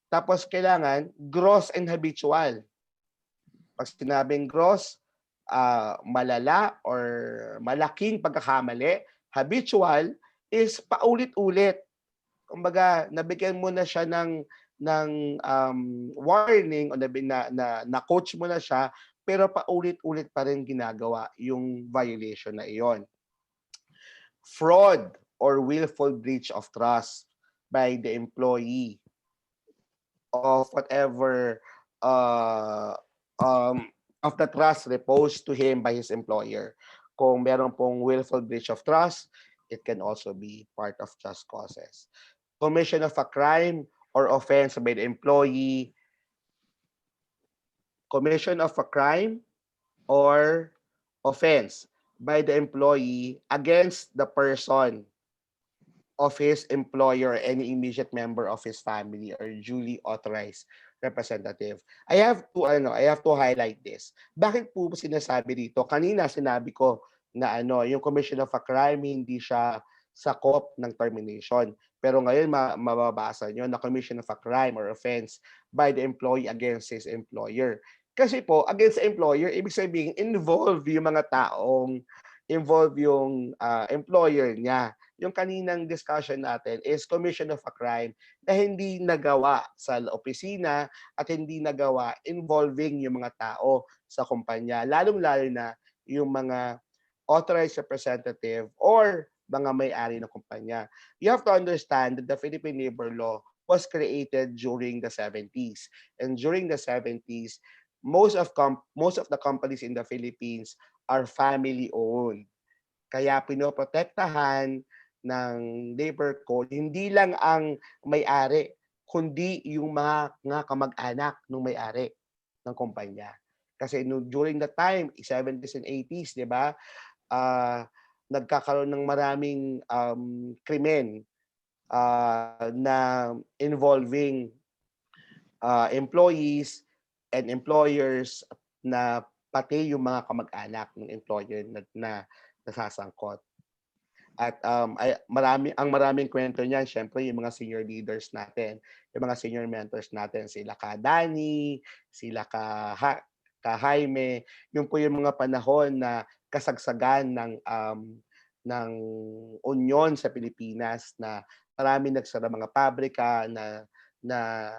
Tapos kailangan gross and habitual. Pag sinabing gross, malala or malaking pagkakamali. Habitual is paulit-ulit. Kumbaga, nabigyan mo na siya ng warning o na-coach mo na siya, pero paulit-ulit pa rin ginagawa yung violation na iyon. Fraud or willful breach of trust by the employee of whatever uh, of the trust reposed to him by his employer. Kung meron pong willful breach of trust, it can also be part of just causes. Commission of a crime or offense by the employee, commission of a crime or offense by the employee against the person of his employer or any immediate member of his family or duly authorized representative. I have to highlight this. Bakit po sinasabi dito? Kanina sinabi ko na yung commission of a crime hindi siya sakop ng termination. Pero ngayon mababasa nyo na commission of a crime or offense by the employee against his employer. Kasi po, against the employer, ibig sabihin, involve yung employer niya. Yung kaninang discussion natin is commission of a crime na hindi nagawa sa opisina at hindi nagawa involving yung mga tao sa kumpanya, lalong-lalo na yung mga authorized representative or mga may-ari ng kumpanya. You have to understand that the Philippine labor law was created during the 70s. And during the 70s, most of the companies in the Philippines are family-owned. Kaya pinoprotektahan ng labor code, hindi lang ang may-ari, kundi yung mga kamag-anak ng may-ari ng kumpanya. Kasi during the time, 70s and 80s, di ba, nagkakaroon ng maraming krimen na involving employees and employers na pati yung mga kamag-anak ng employer na nasasangkot. At ang maraming kwento niyan, syempre yung mga senior leaders natin, yung mga senior mentors natin, sila ka Danny, sila ka Jaime, yung po yung mga panahon na kasagsagan ng union sa Pilipinas na marami nagsara mga pabrika na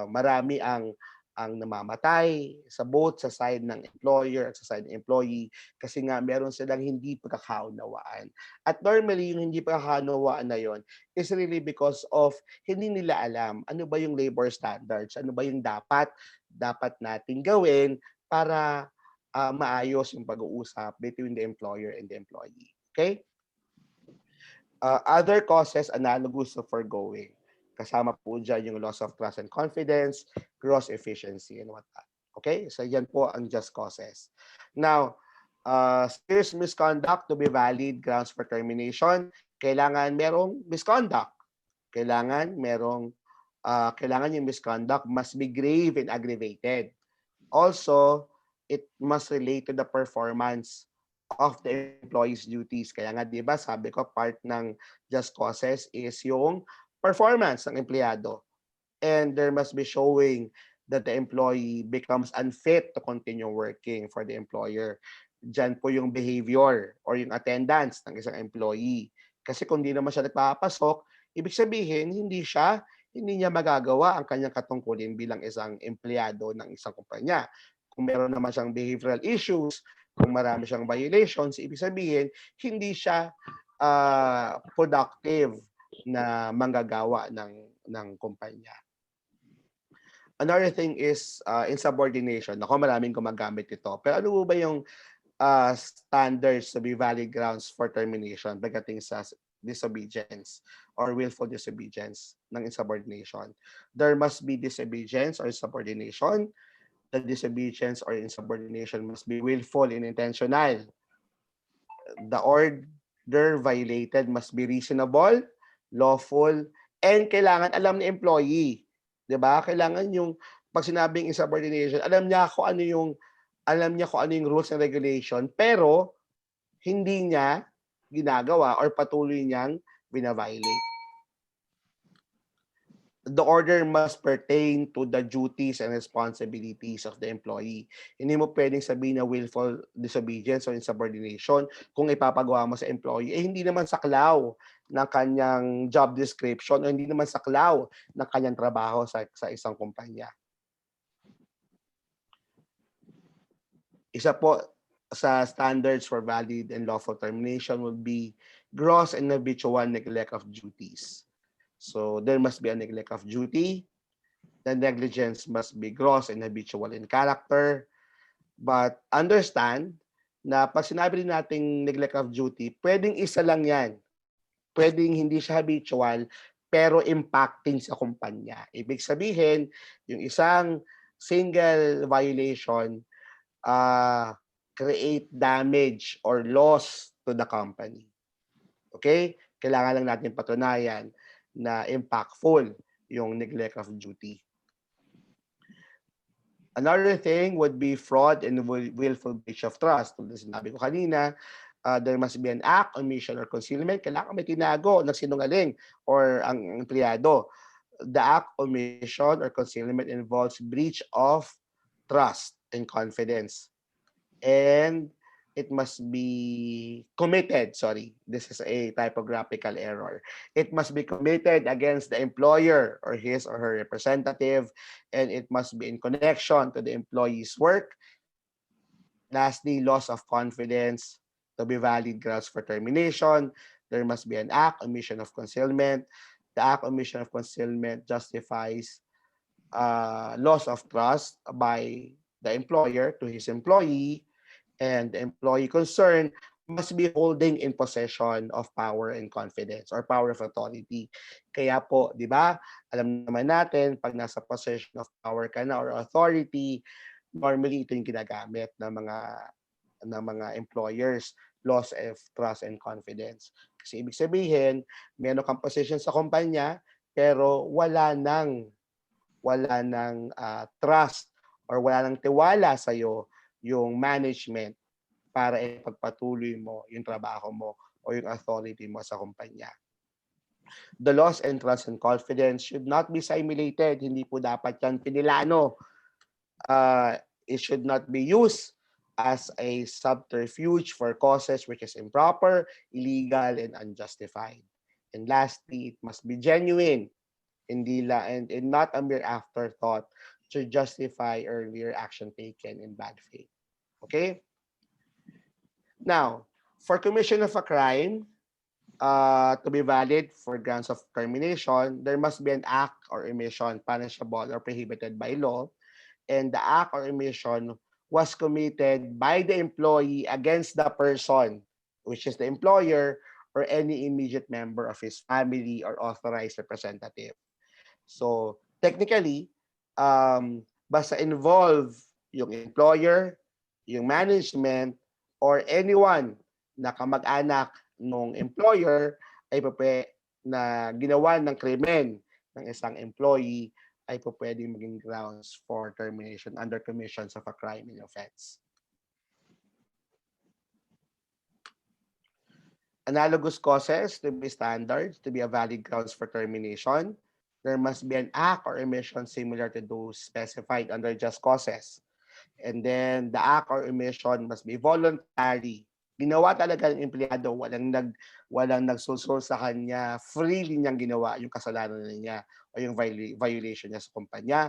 marami ang namamatay sa both sa side ng employer at sa side ng employee kasi nga meron silang hindi pagkakaunawaan. At normally, yung hindi pagkakaunawaan na yon is really because of hindi nila alam ano ba yung labor standards, ano ba yung dapat nating gawin para maayos yung pag-uusap between the employer and the employee. Okay? Other causes analogous to foregoing. Kasama po dyan yung loss of trust and confidence, gross efficiency, and whatnot. Okay? So yan po ang just causes. Now, serious misconduct to be valid grounds for termination, kailangan merong misconduct. Kailangan yung misconduct must be grave and aggravated. Also, it must relate to the performance of the employee's duties. Kaya nga, di ba, sabi ko, part ng just causes is yung performance ng empleyado. And there must be showing that the employee becomes unfit to continue working for the employer. Diyan po yung behavior or yung attendance ng isang employee. Kasi kung di naman siya nagpapasok, ibig sabihin, hindi niya magagawa ang kanyang katungkulin bilang isang empleyado ng isang kumpanya. Kung meron naman siyang behavioral issues, kung marami siyang violations, ibig sabihin, hindi siya productive na manggagawa ng kumpanya. Another thing is insubordination. Ako, maraming gumagamit ito. Pero ano ba yung standards to be valid grounds for termination pagdating sa disobedience or willful disobedience ng insubordination? There must be disobedience or insubordination. The disobedience or insubordination must be willful and intentional. The order violated must be reasonable, lawful, and kailangan alam ni employee. 'Di ba? Kailangan yung pag sinabing insubordination, alam niya kung ano yung rules and regulation, pero hindi niya ginagawa or patuloy niyang bina-violate. the order must pertain to the duties and responsibilities of the employee. Hindi mo pwedeng sabihin na willful disobedience or insubordination kung ipapagawa mo sa employee. Hindi naman saklaw ng kanyang job description o hindi naman saklaw ng kanyang trabaho sa isang kumpanya. Isa po sa standards for valid and lawful termination would be gross and habitual neglect of duties. So there must be a neglect of duty. The negligence must be gross and habitual in character. But understand na pag sinabi rin nating neglect of duty, pwedeng isa lang yan. Pwedeng hindi siya habitual, pero impacting sa kumpanya. Ibig sabihin, yung isang single violation create damage or loss to the company. Okay? Kailangan lang natin patunayan na impactful yung neglect of duty. Another thing would be fraud and willful breach of trust. Tulad sinabi ko kanina, there must be an act, omission, or concealment. Kailangan may tinago, nagsinungaling, or ang empleyado. The act, omission, or concealment involves breach of trust and confidence. And it must be committed. Sorry, this is a typographical error. It must be committed against the employer or his or her representative, and it must be in connection to the employee's work. Lastly, loss of confidence to be valid grounds for termination. There must be an act, omission of concealment. The act, omission of concealment justifies loss of trust by the employer to his employee, and the employee concerned must be holding in possession of power and confidence or power of authority. Kaya po, di ba, alam naman natin, pag nasa possession of power ka na or authority, normally ito yung ginagamit ng mga employers, loss of trust and confidence. Kasi ibig sabihin, meron kang position sa kumpanya, pero wala ng trust or wala ng tiwala sa'yo yung management para ipagpatuloy mo yung trabaho mo o yung authority mo sa kumpanya. The loss and trust and confidence should not be simulated. Hindi po dapat yan pinilano. It should not be used as a subterfuge for causes which is improper, illegal, and unjustified. And lastly, it must be genuine, and not a mere afterthought to justify earlier action taken in bad faith. Okay? Now, for commission of a crime, to be valid for grounds of termination, there must be an act or omission punishable or prohibited by law, and the act or omission was committed by the employee against the person, which is the employer, or any immediate member of his family or authorized representative. So, technically, basta involve yung employer, yung management, or anyone na kamag-anak ng employer ay na ginawa ng krimen ng isang employee ay pwedeng maging grounds for termination under commissions of a crime and offense. Analogous causes to be standards to be a valid grounds for termination. There must be an act or omission similar to those specified under just causes. And then the act or omission must be voluntary. Ginawa talaga ng empleyado, walang nagsusul sa kanya, freely niyang ginawa yung kasalanan niya o yung violation niya sa kumpanya.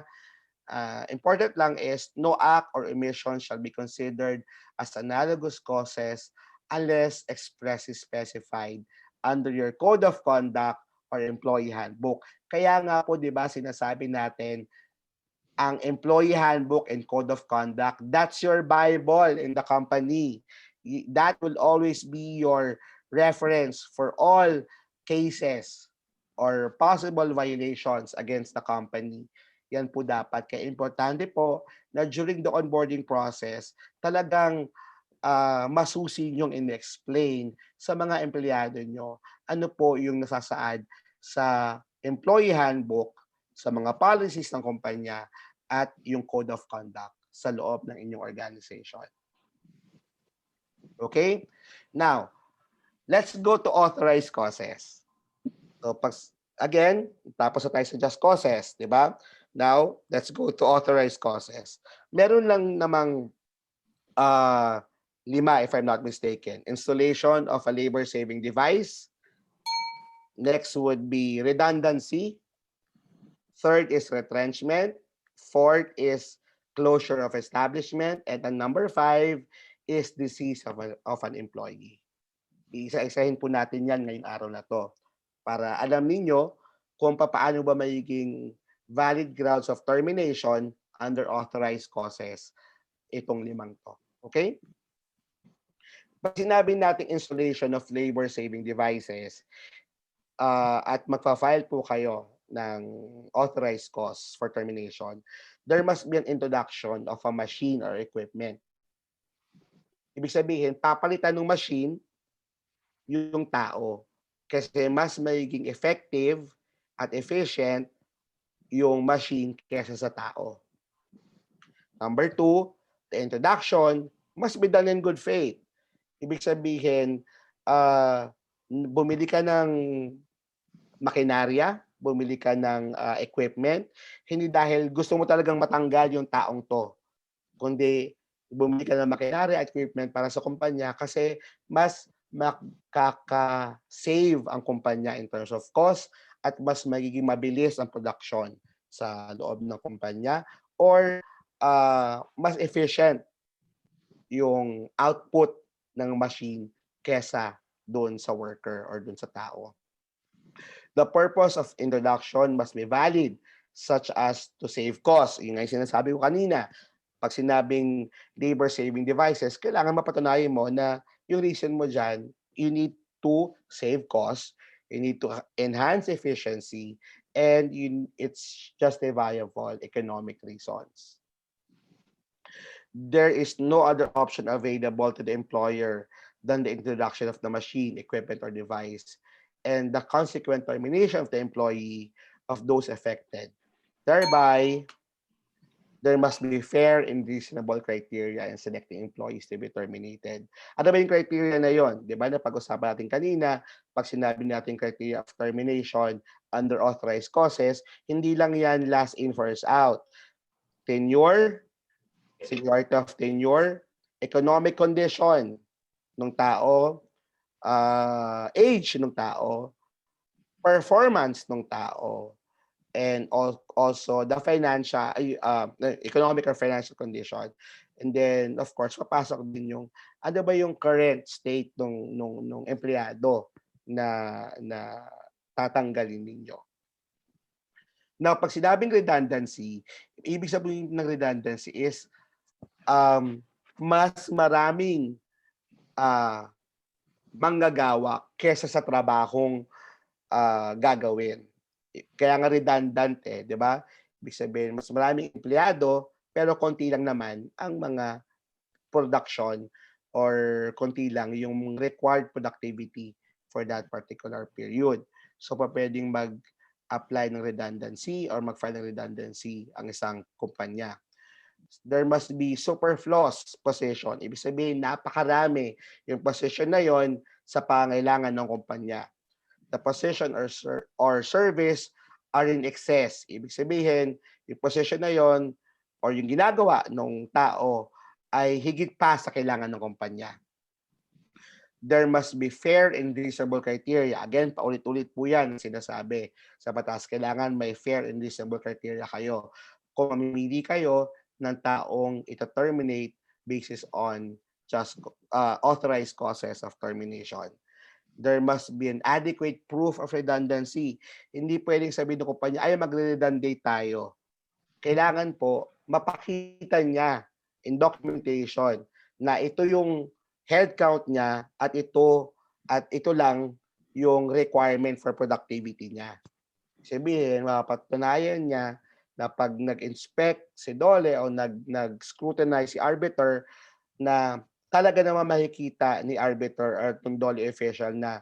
Important lang is no act or omission shall be considered as analogous causes unless expressly specified under your code of conduct or employee handbook. Kaya nga po, di ba, sinasabi natin, ang employee handbook and code of conduct, that's your Bible in the company. That will always be your reference for all cases or possible violations against the company. Yan po dapat. Kaya importante po na during the onboarding process, talagang masusi niyong in-explain sa mga empleyado nyo ano po yung nasasaad sa employee handbook, sa mga policies ng kumpanya, at yung code of conduct sa loob ng inyong organization. Okay? Now, let's go to authorized causes. So, Again, tapos na tayo sa just causes, di ba? Now, let's go to authorized causes. Meron lang namang uh, 5 if I'm not mistaken. Installation of a labor-saving device. Next would be redundancy. Third is retrenchment. Fourth is closure of establishment. And then number 5 is disease of an employee. Isa-isahin po natin yan ngayong araw na to para alam ninyo kung paano ba magiging valid grounds of termination under authorized causes itong 5 to. Okay? Pag sinabi natin installation of labor-saving devices, at magfa-file po kayo ng authorized cause for termination, there must be an introduction of a machine or equipment. Ibig sabihin, papalitan ng machine yung tao. Kasi mas magiging effective at efficient yung machine kesa sa tao. Number 2, the introduction must be done in good faith. Ibig sabihin, bumili ka ng makinarya, bumili ka ng equipment, hindi dahil gusto mo talagang matanggal yung taong to, kundi bumili ka ng makinarya at equipment para sa kumpanya kasi mas makaka-save ang kumpanya in terms of cost at mas magiging mabilis ang production sa loob ng kumpanya or mas efficient yung output ng machine kesa doon sa worker or doon sa tao. The purpose of introduction must be valid, such as to save costs. Yung nga yung sinasabi ko kanina, pag sinabing labor-saving devices, kailangan mapatunayan mo na yung reason mo dyan, you need to save costs, you need to enhance efficiency, and it's justifiable economic reasons. There is no other option available to the employer than the introduction of the machine, equipment, or device, and the consequent termination of the employee of those affected. Thereby, there must be fair and reasonable criteria in selecting employees to be terminated. Ano ba yung criteria na yon? Di ba, napag-usapan natin kanina, pag sinabi natin criteria of termination under authorized causes, hindi lang yan last in, first out. Tenure, seniority of tenure, economic condition ng tao, age ng tao, performance ng tao, and also the financial, economic or financial condition. And then, of course, papasok din yung, ano ba yung current state nung empleyado na tatanggalin ninyo. Now, pag sinabing redundancy, ibig sabihin ng redundancy is mas maraming manggagawa kesa sa trabahong gagawin. Kaya nga redundant di ba? Ibig sabihin, mas maraming empleyado, pero konti lang naman ang mga production or konti lang yung required productivity for that particular period. So, pwedeng mag-apply ng redundancy or mag-file ng redundancy ang isang kumpanya. There must be superfluous position. Ibig sabihin, napakarami yung position na yon sa pangailangan ng kumpanya. The position or service are in excess. Ibig sabihin, yung position na yon or yung ginagawa ng tao ay higit pa sa kailangan ng kumpanya. There must be fair and reasonable criteria. Again, paulit-ulit po yan sinasabi sa batas. Kailangan may fair and reasonable criteria kayo. Kung mamimili kayo ng taong ito-terminate basis on just authorized causes of termination. There must be an adequate proof of redundancy. Hindi pwedeng sabihin ng kumpanya, ay magre-redundate tayo. Kailangan po, mapakita niya in documentation na ito yung headcount niya at ito lang yung requirement for productivity niya. Sabihin, mapatunayan niya na pag nag-inspect si DOLE o nag-scrutinize si arbiter na talaga naman makikita ni arbiter or itong DOLE official na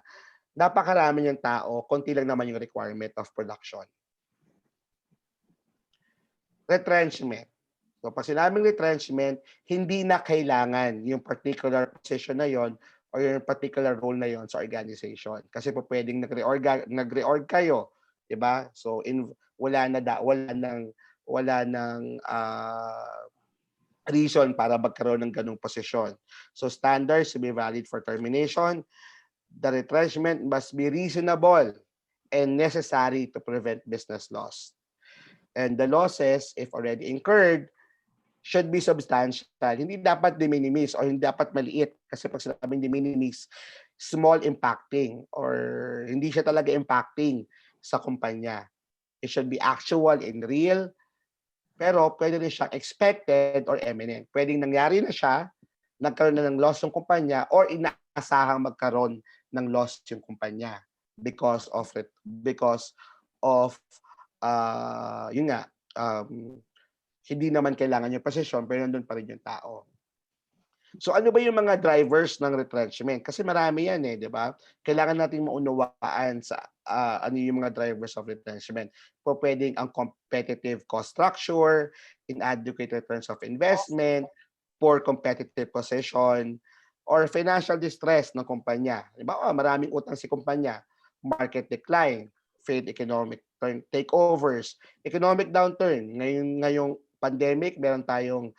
napakarami niyang tao, konti lang naman yung requirement of production. Retrenchment. So, pag sinabing retrenchment, hindi na kailangan yung particular position na yon or yung particular role na yon sa organization. Kasi po pwedeng nag-reorg kayo 'di ba? So wala nang reason para magkaroon ng ganung posisyon. So standards to be valid for termination. The retrenchment must be reasonable and necessary to prevent business loss. And the losses, if already incurred, should be substantial. Hindi dapat de minimis or hindi dapat maliit. Kasi pag sinabing de minimis, small impacting or hindi siya talaga impacting sa kumpanya. It should be actual and real, pero pwede rin siyang expected or imminent. Pwedeng nangyari na siya, nagkaroon na ng loss yung kumpanya or inaasahang magkaroon ng loss yung kumpanya because of yun nga, hindi naman kailangan yung posisyon pero nandun pa rin yung tao. So ano ba yung mga drivers ng retrenchment? Kasi marami yan di ba? Kailangan nating maunawaan sa ano yung mga drivers of retrenchment. Pwedeng ang competitive cost structure, inadequate returns of investment, poor competitive position, or financial distress ng kumpanya. Di ba? Maraming utang si kumpanya, market decline, failed economic takeovers, economic downturn. Ngayong pandemic, meron tayong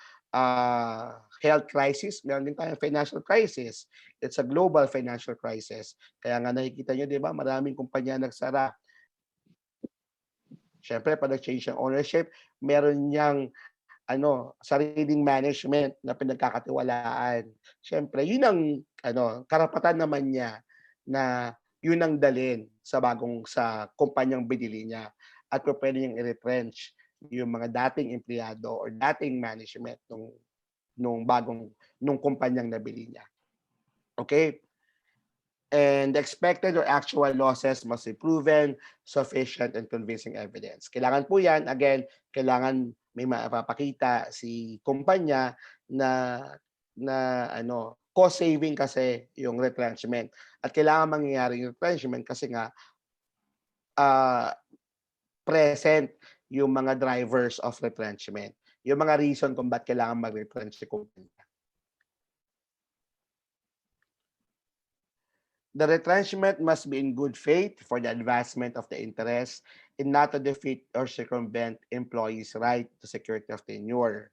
health crisis, meron din tayong financial crisis. It's a global financial crisis. Kaya nga nakikita nyo, di ba, maraming kumpanya nagsara. Siyempre, pag nag-change ng ownership, meron niyang sariling management na pinagkakatiwalaan. Siyempre, yun ang karapatan naman niya na yun ang dalhin sa kumpanyang binili niya. At pwede niyang i-retrench yung mga dating empleyado or dating management nung kumpanyang nabili niya. Okay? And the expected or actual losses must be proven, sufficient, and convincing evidence. Kailangan po yan, again, kailangan may mapapakita si kumpanya na cost saving kasi yung retrenchment. At kailangan mangyayari yung retrenchment kasi nga present yung mga drivers of retrenchment. Yung mga reason kung ba't kailangan mag-retrench si kumpanya. The retrenchment must be in good faith for the advancement of the interest and not to defeat or circumvent employees' right to security of tenure.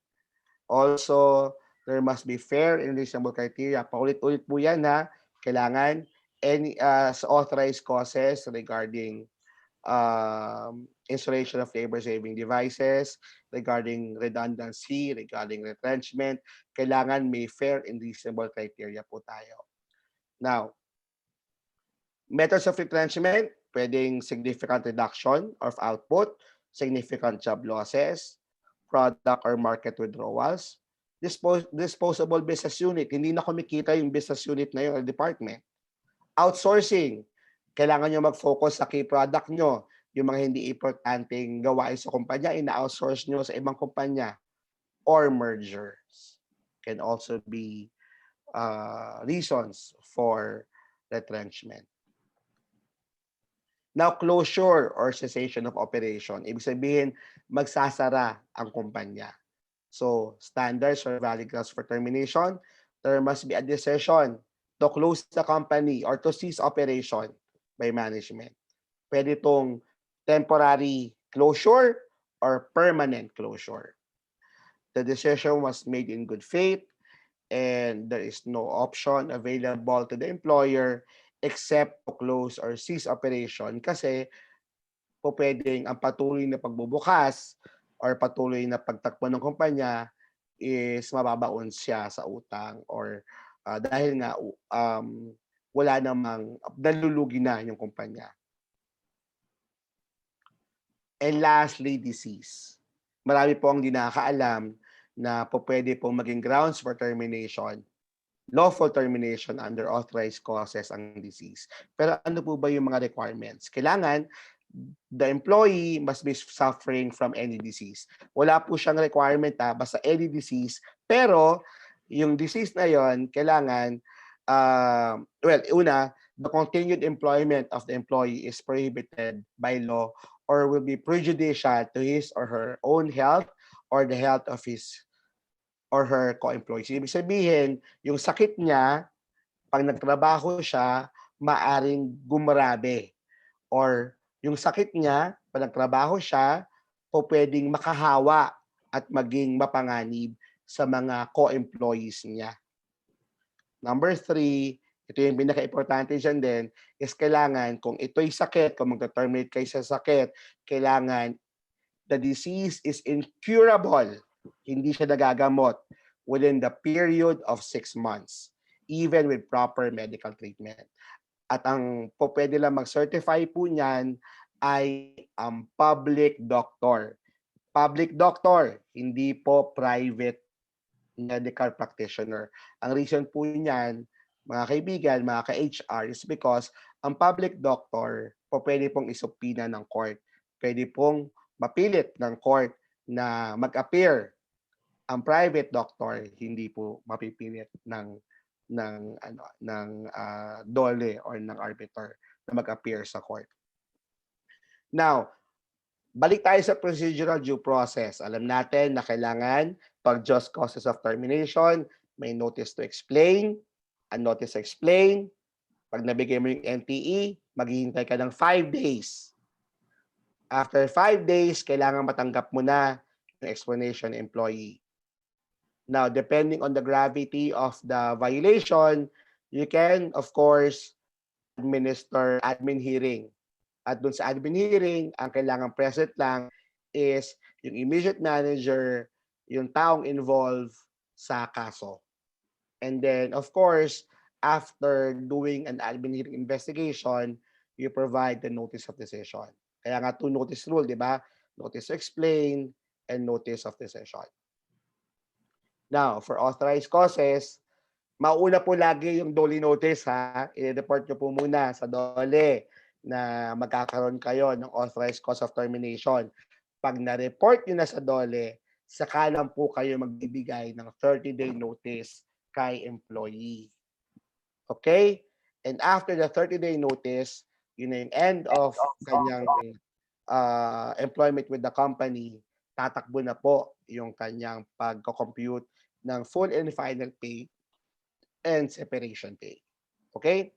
Also, there must be fair and reasonable criteria. Paulit-ulit po yan ha. Kailangan sa authorized causes regarding installation of labor-saving devices, regarding redundancy, regarding retrenchment, kailangan may fair and reasonable criteria po tayo. Now, methods of retrenchment, pwedeng significant reduction of output, significant job losses, product or market withdrawals, disposable business unit, hindi na kumikita yung business unit na yun or department. Outsourcing, kailangan nyo mag-focus sa key product nyo, yung mga hindi importanteng gawain sa kumpanya, ina-outsource nyo sa ibang kumpanya, or mergers can also be reasons for retrenchment. Now, closure or cessation of operation. Ibig sabihin, magsasara ang kumpanya. So, standards or valid grounds for termination, there must be a decision to close the company or to cease operation by management. Pwede itong temporary closure or permanent closure. The decision was made in good faith and there is no option available to the employer except to close or cease operation kasi pwedeng ang patuloy na pagbubukas or patuloy na pagtakbo ng kumpanya is mababaon siya sa utang or dahil nga wala namang nalulugi na yung kumpanya. And lastly, disease. Marami po ang di nakakaalam na pwede pong maging grounds for termination, lawful termination under authorized causes ang disease. Pero ano po ba yung mga requirements? Kailangan the employee must be suffering from any disease. Wala po siyang requirement basta any disease. Pero yung disease na yon kailangan, una, the continued employment of the employee is prohibited by law or will be prejudicial to his or her own health or the health of his or her co-employees. Ibig sabihin, yung sakit niya, pag nagtrabaho siya, maaring gumrabe or Yung sakit niya, pag nagtrabaho siya, po puwedeng makahawa at maging mapanganib sa mga co-employees niya. Number 3, ito yung pinakaimportante diyan din, is kailangan kung ito'y sakit, kung magte-terminate kayo sa sakit, kailangan the disease is incurable. Hindi siya nagagamot within the period of 6 months, even with proper medical treatment. At ang pupuwede lang mag-certify po niyan ay ang public doctor. Public doctor, hindi po private medical practitioner. Ang reason po niyan, mga kaibigan, mga ka-HR, is because ang public doctor pupuwede pong isubpoena ng court. Puwede pong mapilit ng court na mag-appear. Ang private doctor hindi po mapipilit ng DOLE or ng arbiter na mag-appear sa court. Now, balik tayo sa procedural due process. Alam natin na kailangan pag just causes of termination, may notice to explain, a notice to explain. Pag nabigay mo yung NTE, maghihintay ka ng 5 days. After 5 days, kailangan matanggap mo na yung explanation ng employee. Now, depending on the gravity of the violation, you can, of course, administer admin hearing. At dun sa admin hearing, ang kailangan present lang is yung immediate manager, yung taong involved sa kaso. And then, of course, after doing an admin hearing investigation, you provide the notice of decision. Kaya nga 2 notice rule, di ba? Notice to explain and notice of decision. Now, for authorized causes, mauna po lagi yung DOLE notice ha. I-report nyo po muna sa DOLE na magkakaroon kayo ng authorized cause of termination. Pag na-report nyo na sa DOLE, saka lang po kayo magbibigay ng 30-day notice kay employee. Okay? And after the 30-day notice, yun na yung end of kanyang employment with the company, tatakbo na po yung kanyang pagko-compute ng full and final pay and separation pay. Okay?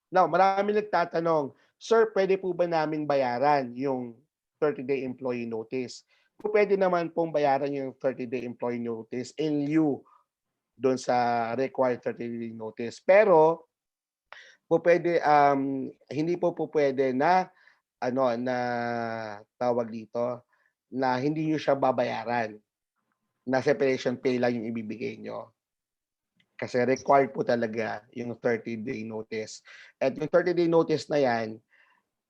Now, marami nagtatanong, Sir, pwede po ba namin bayaran yung 30-day employee notice? Pwede naman pong bayaran yung 30-day employee notice in lieu doon sa required 30-day notice. Pero, pwede, hindi po pwede na, na tawag dito, na hindi nyo siya babayaran. Na separation pay lang yung ibibigay nyo. Kasi required po talaga yung 30-day notice. At yung 30-day notice na yan,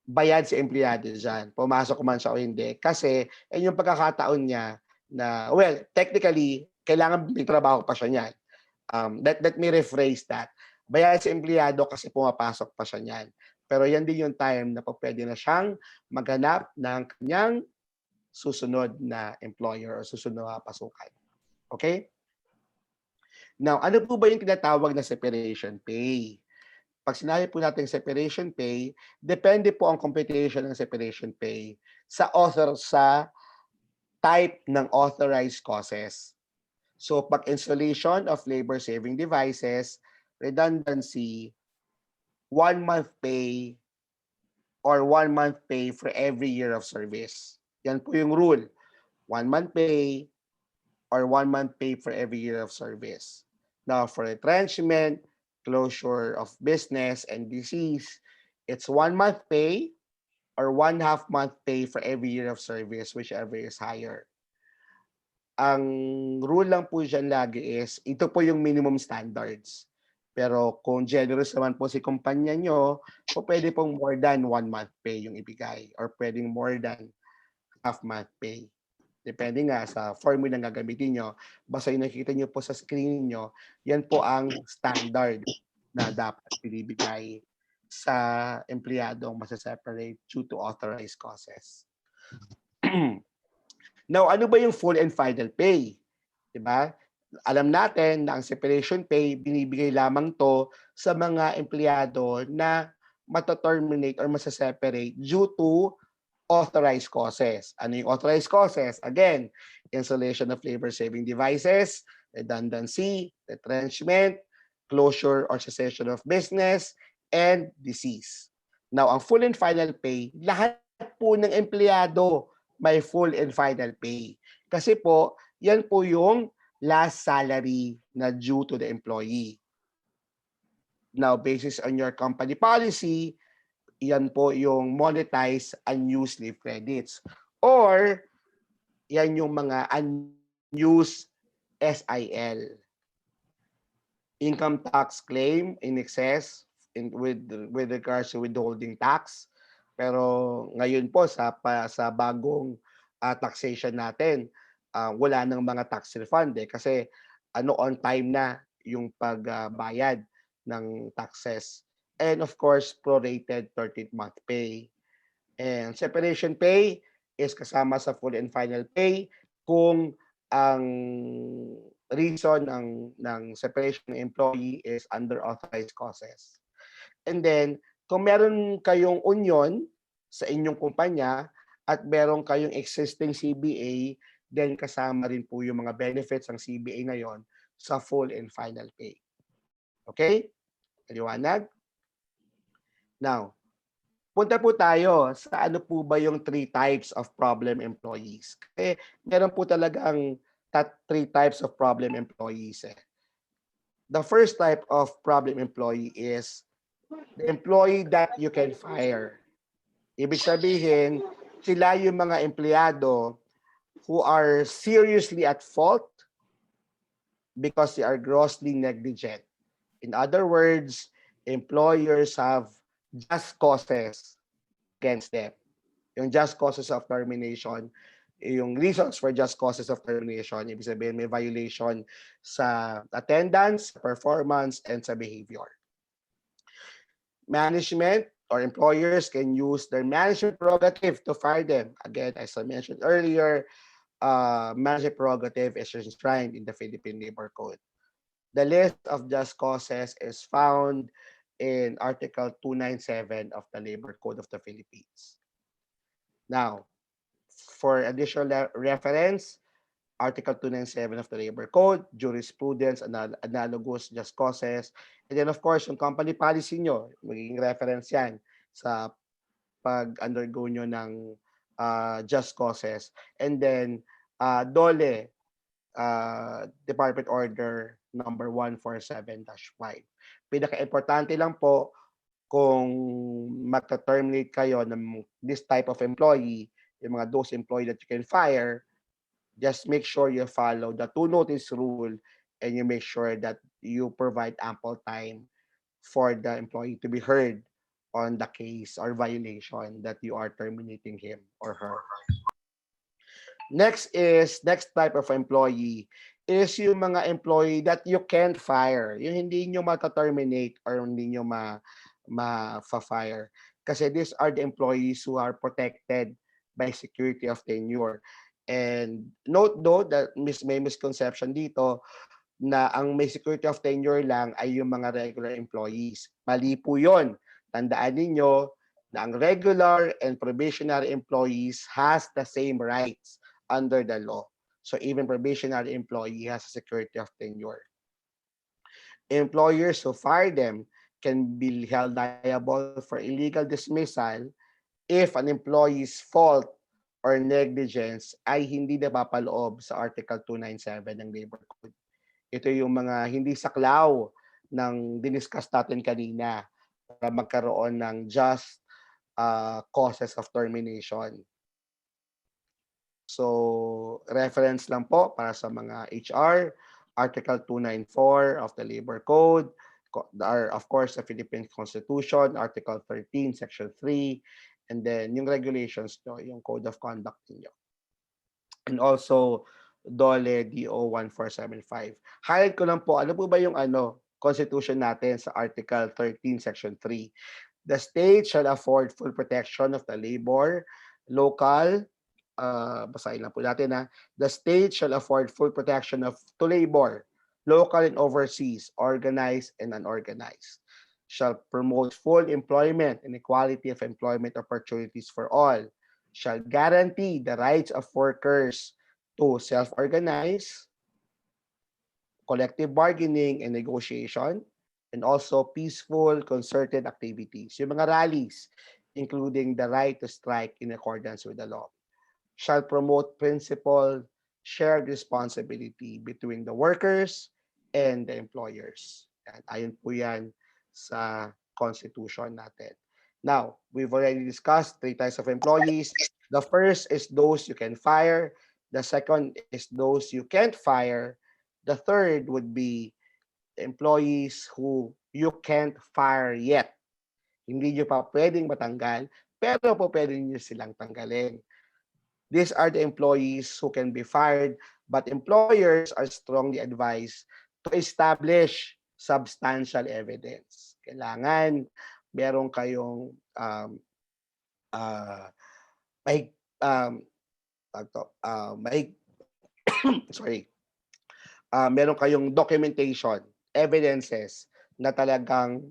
bayad si empleyado dyan. Pumasok man siya o hindi. Kasi yung pagkakataon niya na, well, technically, kailangan may trabaho pa siya niyan. Let me rephrase that. Bayad si empleyado kasi pumapasok pa siya niyan. Pero yan din yung time na pwede na siyang maghanap ng kanyang susunod na employer o susunod na pasukan. Okay? Now, ano po ba yung tinatawag na separation pay? Pag sinabi po natin separation pay, depende po ang computation ng separation pay sa type ng authorized causes. So, pag installation of labor-saving devices, redundancy, 1 month pay, or 1 month pay for every year of service. Yan po yung rule. 1 month pay or 1 month pay for every year of service. Now, for retrenchment, closure of business, and disease, it's 1 month pay or 1/2 month pay for every year of service, whichever is higher. Ang rule lang po dyan lagi is, ito po yung minimum standards. Pero kung generous naman po si kumpanya nyo, pwede pong more than 1 month pay yung ibigay or pwedeng more than half month pay. Depende nga sa formula na gagamitin nyo. Basta yung nakikita nyo po sa screen nyo, yan po ang standard na dapat binibigay sa empleyadong masa-separate due to authorized causes. Now, ano ba yung full and final pay? Diba? Alam natin na ang separation pay, binibigay lamang to sa mga empleyado na mata-terminate or masa-separate due to authorized causes. Ano yung authorized causes? Again, installation of labor-saving devices, redundancy, retrenchment, closure or cessation of business, and disease. Now, ang full and final pay, lahat po ng empleyado may full and final pay. Kasi po, yan po yung last salary na due to the employee. Now, basis on your company policy, yan po yung monetized unused leave credits. Or, yan yung mga unused SIL. Income tax claim in excess with regards to withholding tax. Pero ngayon po sa bagong taxation natin, wala nang mga tax refund kasi on time na yung pagbayad ng taxes. And of course, prorated 13th month pay. And separation pay is kasama sa full and final pay kung ang reason ng separation ng employee is under authorized causes. And then, kung meron kayong union sa inyong kumpanya at meron kayong existing CBA, then kasama rin po yung mga benefits ng CBA na yon sa full and final pay. Okay? Liwanag? Now, punta po tayo sa ano po ba yung 3 types of problem employees. Kasi meron po talagang 3 types of problem employees. The first type of problem employee is the employee that you can fire. Ibig sabihin, sila yung mga empleyado who are seriously at fault because they are grossly negligent. In other words, employers have just causes against them. Yung just causes of termination, yung reasons for just causes of termination, ibig sabihin may violation sa attendance, performance, and sa behavior. Management or employers can use their management prerogative to fire them. Again, as I mentioned earlier, management prerogative is enshrined in the Philippine Labor Code. The list of just causes is found in Article 297 of the Labor Code of the Philippines. Now, for additional reference, Article 297 of the Labor Code, jurisprudence, analogous just causes, and then of course, yung company policy nyo, magiging reference yan sa pag-undergo nyo ng just causes. And then, DOLE, Department Order number 147-5. Pinaka-importante lang po kung magta-terminate kayo ng this type of employee, yung mga those employee that you can fire, just make sure you follow the 2-notice rule and you make sure that you provide ample time for the employee to be heard on the case or violation that you are terminating him or her. Next type of employee is yung mga employee that you can't fire. Yung hindi nyo mata-terminate or hindi nyo ma-fire. Kasi these are the employees who are protected by security of tenure. And note though that may misconception dito na ang may security of tenure lang ay yung mga regular employees. Mali po yun. Tandaan ninyo na ang regular and probationary employees has the same rights under the law. So even probationary employee has a security of tenure. Employers who fire them can be held liable for illegal dismissal if an employee's fault or negligence ay hindi napapaloob sa Article 297 ng Labor Code. Ito yung mga hindi saklaw ng diniscuss natin kanina para magkaroon ng just causes of termination. So, reference lang po para sa mga HR, Article 294 of the Labor Code, of course, the Philippine Constitution, Article 13, Section 3, and then yung regulations nyo, yung Code of Conduct niyo. And also, DOLE DO 1475. Highlight ko lang po, ano po ba yung Constitution natin sa Article 13, Section 3. The state shall afford full protection of the labor, local, basahin lang po natin the state shall afford full protection to labor, local and overseas, organized and unorganized, shall promote full employment and equality of employment opportunities for all, shall guarantee the rights of workers to self-organize, collective bargaining and negotiation, and also peaceful, concerted activities. Yung mga rallies, including the right to strike in accordance with the law, shall promote principle shared responsibility between the workers and the employers. Yan, ayon po yan sa constitution natin. Now, we've already discussed three types of employees. The first is those you can fire. The second is those you can't fire. The third would be employees who you can't fire yet. Hindi nyo pa pwedeng matanggal, pero po pwede nyo silang tanggalin. These are the employees who can be fired, but employers are strongly advised to establish substantial evidence. Kailangan meron kayong uh, may may sorry, meron kayong documentation, evidences na talagang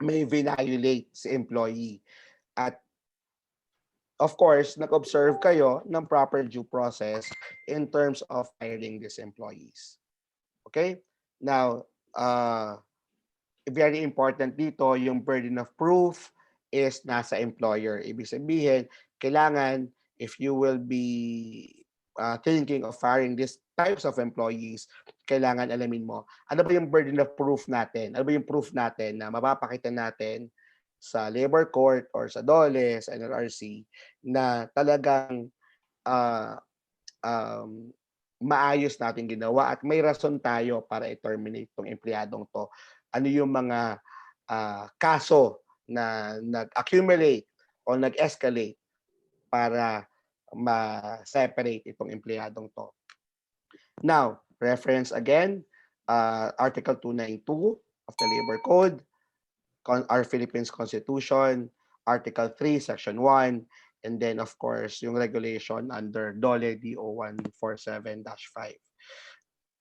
may violate si employee. At of course, nag-observe kayo ng proper due process in terms of hiring these employees. Okay? Now, very important dito, yung burden of proof is nasa employer. Ibig sabihin, kailangan, if you will be thinking of firing these types of employees, kailangan alamin mo, ano ba yung burden of proof natin? Ano ba yung proof natin na mapapakita natin sa labor court or sa DOLE, sa NLRC, na talagang maayos natin ginawa at may rason tayo para i-terminate itong empleyadong to. Ano yung mga kaso na nag-accumulate o nag-escalate para ma-separate itong empleyadong to. Now, reference again, Article 292 of the Labor Code, our Philippines Constitution, Article 3, Section 1, and then of course, yung regulation under DOLE DO 147-5.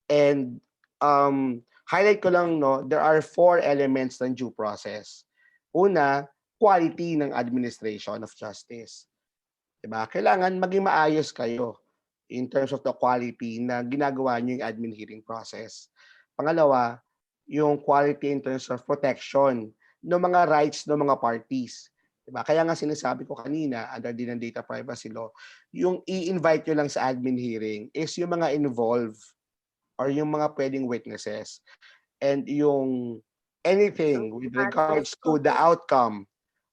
And highlight ko lang, no, there are 4 elements ng due process. Una, quality ng administration of justice. Diba? Kailangan maging maayos kayo in terms of the quality na ginagawa niyo yung admin hearing process. Pangalawa, yung quality in terms of protection ng mga rights ng mga parties. Diba? Kaya nga sinasabi ko kanina, under din ng data privacy law, yung i-invite nyo lang sa admin hearing is yung mga involved or yung mga pwedeng witnesses. And yung anything with regards to the outcome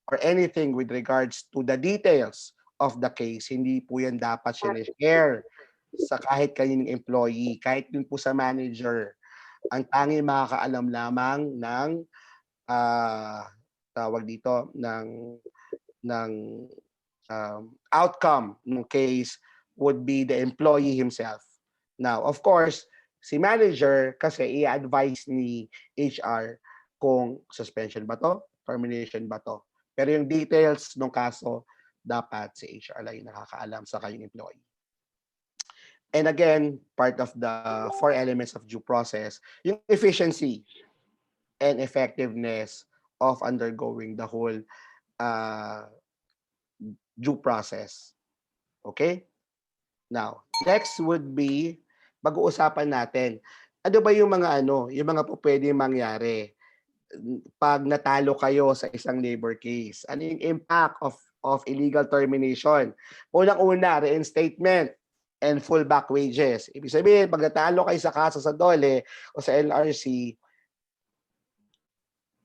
or anything with regards to the details of the case, hindi po yan dapat sinishare sa kahit kaninong employee, kahit din po sa manager. Ang tanging makakaalam lamang ng tawag dito ng outcome ng case would be the employee himself. Now, of course, si manager kasi i-advise ni HR kung suspension ba to, termination ba to. Pero yung details ng kaso, dapat si HR lang yung nakakaalam sa kanyang employee. And again, part of the 4 elements of due process, yung efficiency and effectiveness of undergoing the whole due process. Okay? Now, next would be, pag-uusapan natin, ano ba yung mga pwedeng mangyari pag natalo kayo sa isang labor case? Ano yung impact of illegal termination? Unang-una, reinstatement and full back wages. Ibig sabihin, pag natalo kayo sa kaso sa DOLE o sa LRC,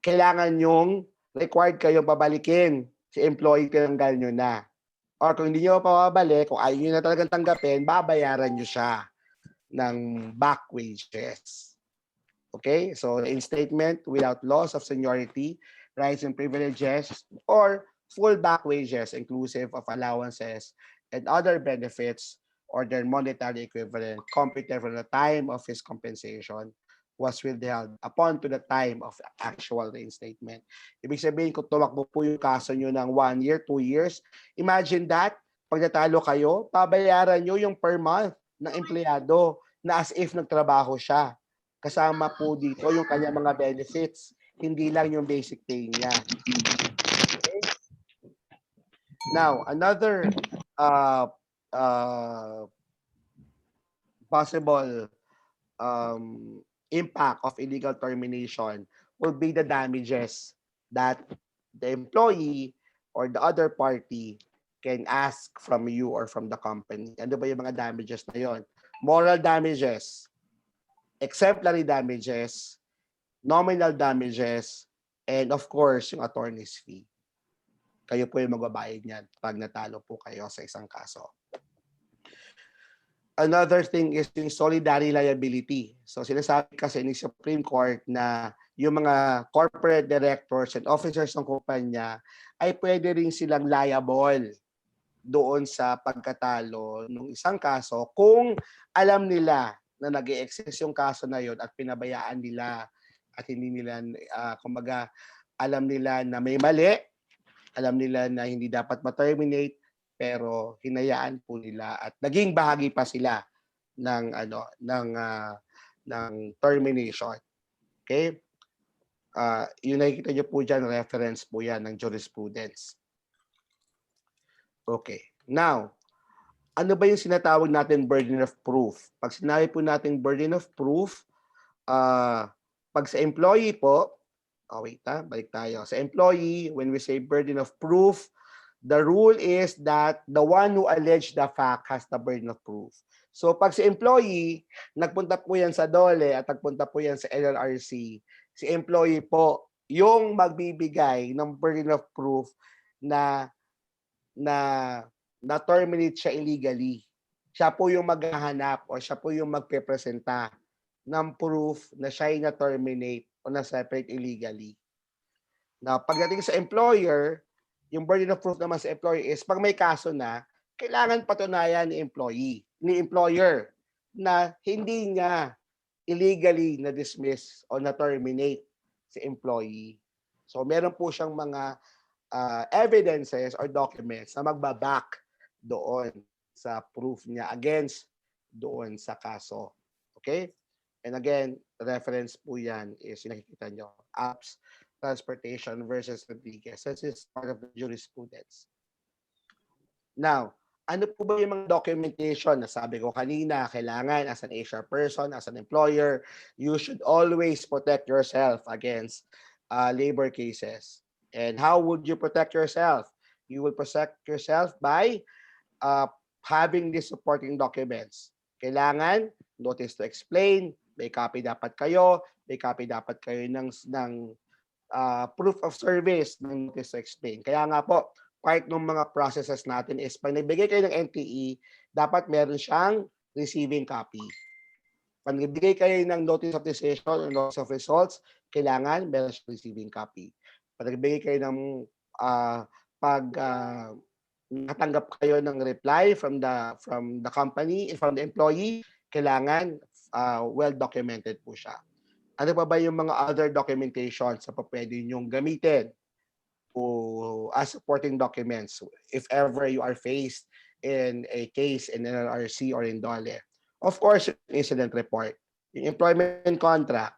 kailangan yung required kayo babalikin si employee, tinanggal nyo na. Or kung hindi nyo pa babalik, kung ayaw nyo na talagang tanggapin, babayaran nyo siya ng back wages. Okay? So, reinstatement without loss of seniority, rights and privileges, or full back wages inclusive of allowances and other benefits or their monetary equivalent computed from the time of his compensation was withheld upon to the time of actual reinstatement. Ibig sabihin, kung tumakbo po yung kaso nyo ng 1 year, 2 years, imagine that, pag natalo kayo, pabayaran nyo yung per month ng empleyado na as if nagtrabaho siya. Kasama po dito yung kanyang mga benefits, hindi lang yung basic pay niya. Okay? Now, another possible impact of illegal termination will be the damages that the employee or the other party can ask from you or from the company. Ano ba yung mga damages na yon? Moral damages, exemplary damages, nominal damages, and of course, yung attorney's fee. Kayo po yung magbabayad niyan pag natalo po kayo sa isang kaso. Another thing is yung solidary liability. So sinasabi kasi ni Supreme Court na yung mga corporate directors and officers ng kumpanya ay pwede rin silang liable doon sa pagkatalo ng isang kaso kung alam nila na nag-e-exist yung kaso na yon at pinabayaan nila at hindi nila, kumbaga, alam nila na may mali, alam nila na hindi dapat ma-terminate, pero hinayaan po nila at naging bahagi pa sila ng ng termination. Okay? Yung nakikita niyo po diyan, reference po 'yan ng jurisprudence. Okay. Now, ano ba yung sinatawag natin burden of proof? Pag sinabi po natin burden of proof, pag sa employee po, balik tayo. Sa employee, when we say burden of proof, the rule is that the one who alleged the fact has the burden of proof. So pag si employee, nagpunta po yan sa DOLE at nagpunta po yan sa LLRC, si employee po yung magbibigay ng burden of proof na terminate siya illegally. Siya po yung maghahanap o siya po yung magpepresenta ng proof na siya ay na-terminate o na-separate illegally. Now, pagdating sa employer, yung burden of proof naman sa employer is pag may kaso na, kailangan patunayan ni employer na hindi niya illegally na-dismiss o na-terminate si employee. So, meron po siyang mga evidences or documents na magbaback doon sa proof niya against doon sa kaso. Okay? And again, reference po yan is nakikita nyo. Apps Transportation versus Rodriguez. This is part of the jurisprudence. Now, ano po ba yung mga documentation na sabi ko kanina, kailangan as an HR person, as an employer, you should always protect yourself against labor cases. And how would you protect yourself? You will protect yourself by having these supporting documents. Kailangan, notice to explain, may copy dapat kayo, ng proof of service ng notice to explain. Kaya nga po, part ng mga processes natin is pag nagbigay kayo ng NTE, dapat meron siyang receiving copy. Pag nagbigay kayo ng notice of decision or notice of results, kailangan meron siyang receiving copy. Pag nagbigay kayo ng nakatanggap kayo ng reply from the company, from the employee, kailangan well documented po siya. Ano pa ba yung mga other documentations na pwede nyong gamitin as supporting documents if ever you are faced in a case in LRC or in DOLE? Of course, incident report, yung employment contract,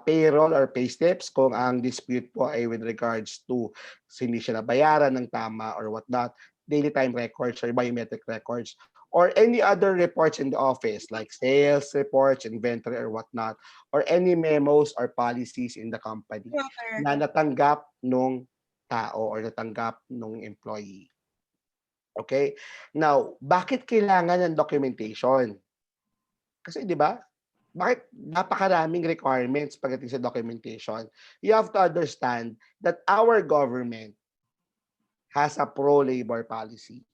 payroll or pay slips kung ang dispute po ay with regards to hindi siya nabayaran ng tama or whatnot, daily time records or biometric records, or any other reports in the office like sales reports, inventory or whatnot, or any memos or policies in the company na natanggap nung tao or natanggap nung employee. Okay? Now, bakit kailangan ng documentation? Kasi di ba, bakit napakaraming requirements pagdating sa documentation? You have to understand that our government has a pro-labor policy.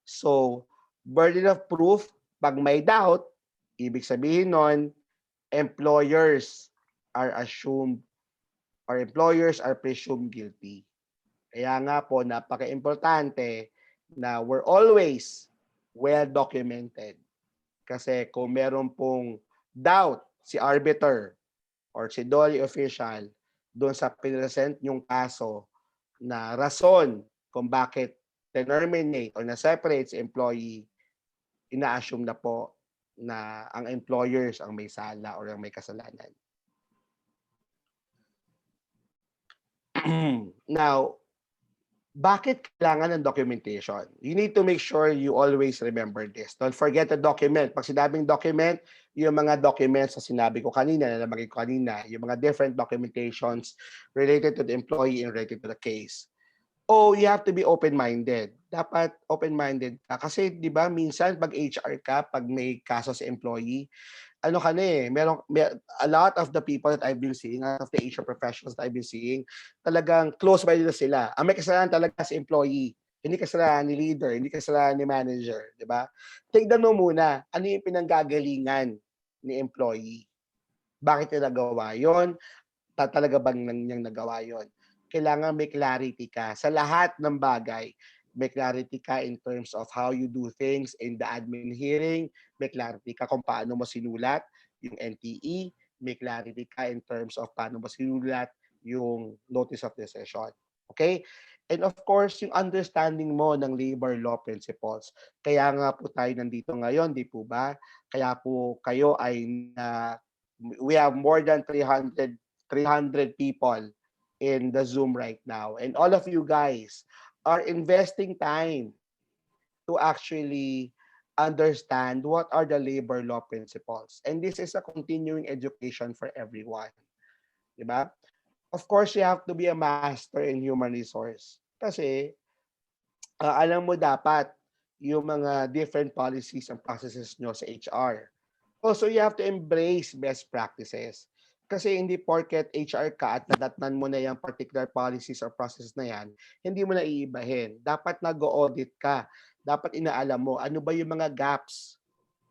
So, burden of proof, pag may doubt, ibig sabihin nun, employers are assumed or employers are presumed guilty. Kaya nga po, napaka-importante na we're always well documented. Kasi kung meron pong doubt si arbiter or si DOLE official doon sa pinresent yung kaso na rason kung bakit terminate or na-separate si employee, ina-assume na po na ang employers ang may sala or ang may kasalanan. Now, bakit kailangan ng documentation? You need to make sure you always remember this. Don't forget the document. Pag sinabing document, yung mga documents na sinabi ko kanina, na nabagay ko kanina, yung mga different documentations related to the employee and related to the case. Oh, you have to be open-minded. Dapat open-minded ka. Kasi 'di ba minsan 'pag HR ka, 'pag may kaso sa employee, ano ka na eh, a lot of the people that I've been seeing, a lot of the HR professionals that I've been seeing, talagang close-minded na sila. Ang may kasalanan talaga si employee. Hindi kasalanan ni leader, hindi kasalanan ni manager, 'di ba? Tignan mo muna, ano yung pinanggagalingan ni employee? Bakit niya nagawa 'yon? Talaga bang niyang nagawa yon? Kailangan may clarity ka sa lahat ng bagay. May clarity ka in terms of how you do things in the admin hearing, may clarity ka kung paano mo sinulat yung NTE, may clarity ka in terms of paano mo sinulat yung notice of decision. Okay? And of course, yung understanding mo ng labor law principles. Kaya nga po tayo nandito ngayon, di po ba? Kaya po kayo ay we have more than 300 people in the Zoom right now. And all of you guys are investing time to actually understand what are the labor law principles. And this is a continuing education for everyone. Diba? Of course, you have to be a master in human resource. Kasi alam mo dapat yung mga different policies and processes nyo sa HR. Also, you have to embrace best practices. Kasi hindi porket HR ka at nadatnan mo na yung particular policies or processes na yan, hindi mo na iibahin. Dapat nag-audit ka. Dapat inaalam mo ano ba yung mga gaps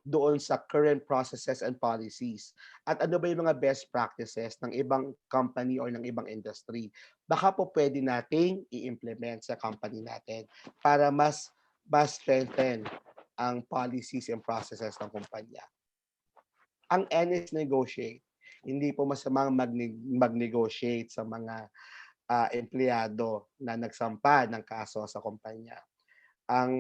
doon sa current processes and policies. At ano ba yung mga best practices ng ibang company or ng ibang industry. Baka po pwede nating i-implement sa company natin para mas strengthen ang policies and processes ng kumpanya. Ang N is negotiate. Hindi po masamang mag-negotiate sa mga empleyado na nagsampa ng kaso sa kumpanya. Ang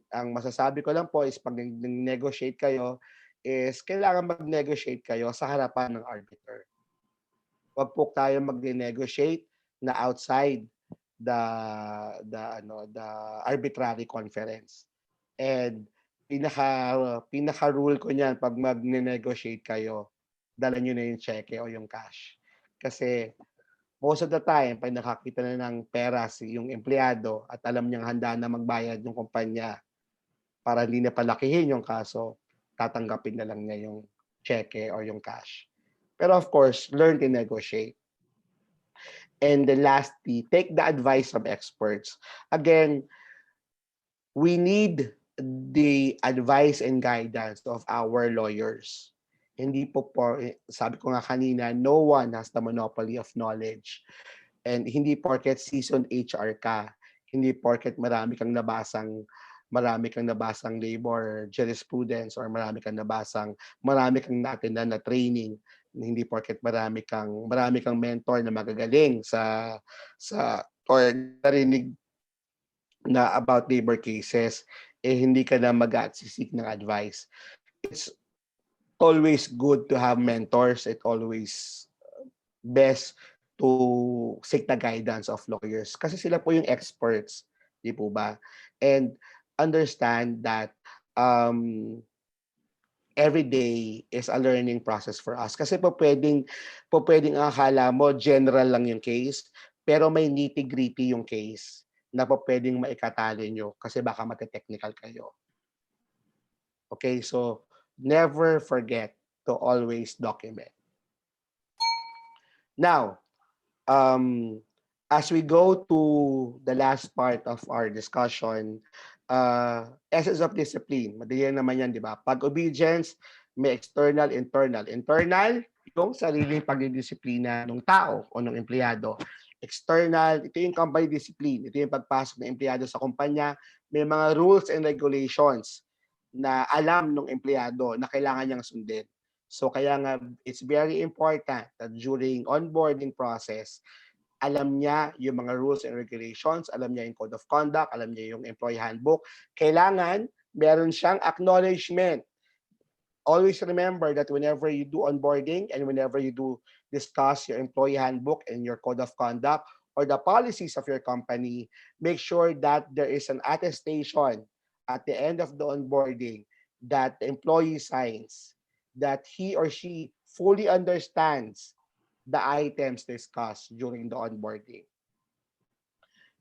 ang masasabi ko lang po is pag nag-negotiate kayo is kailangan mag-negotiate kayo sa harapan ng arbiter. Huwag po tayo mag-negotiate na outside the the arbitrary conference. And pinaka rule ko niyan 'pag magne-negotiate kayo, dala niyo na yung cheque o yung cash. Kasi most of the time 'pag nakakita na ng pera yung empleyado at alam niyang handa na magbayad yung kumpanya para hindi na palakihin yung kaso, tatanggapin na lang niya yung cheque or yung cash. Pero of course, learn to negotiate. And then lastly, take the advice of experts. Again, we need the advice and guidance of our lawyers. Hindi sabi ko nga kanina, no one has the monopoly of knowledge. And hindi porket seasoned HR ka, hindi porket marami kang nabasang labor jurisprudence or marami kang natindan na training, hindi porket marami kang mentor na magagaling or narinig na about labor cases, hindi ka na mag-seek ng advice. It's always good to have mentors. It always best to seek the guidance of lawyers kasi sila po yung experts, di po ba? And understand that um, every day is a learning process for us. Kasi po pwedeng ang akala mo general lang yung case, pero may nitty-gritty yung case na po pwedeng maikatali nyo kasi baka mate-technical kayo. Okay, so never forget to always document. Now, as we go to the last part of our discussion, essence of discipline. Madali naman yan, di ba? Pag obedience, may external, internal. Internal, yung sariling pagdidisiplina ng tao o ng empleyado. External, ito yung company discipline. Ito yung pagpasok ng empleyado sa kumpanya. May mga rules and regulations na alam ng empleyado na kailangan niyang sundin. So kaya nga, it's very important that during onboarding process, alam niya yung mga rules and regulations, alam niya yung code of conduct, alam niya yung employee handbook. Kailangan meron siyang acknowledgement. Always remember that whenever you do onboarding and whenever you do discuss your employee handbook and your code of conduct or the policies of your company, make sure that there is an attestation at the end of the onboarding that the employee signs that he or she fully understands the items discussed during the onboarding.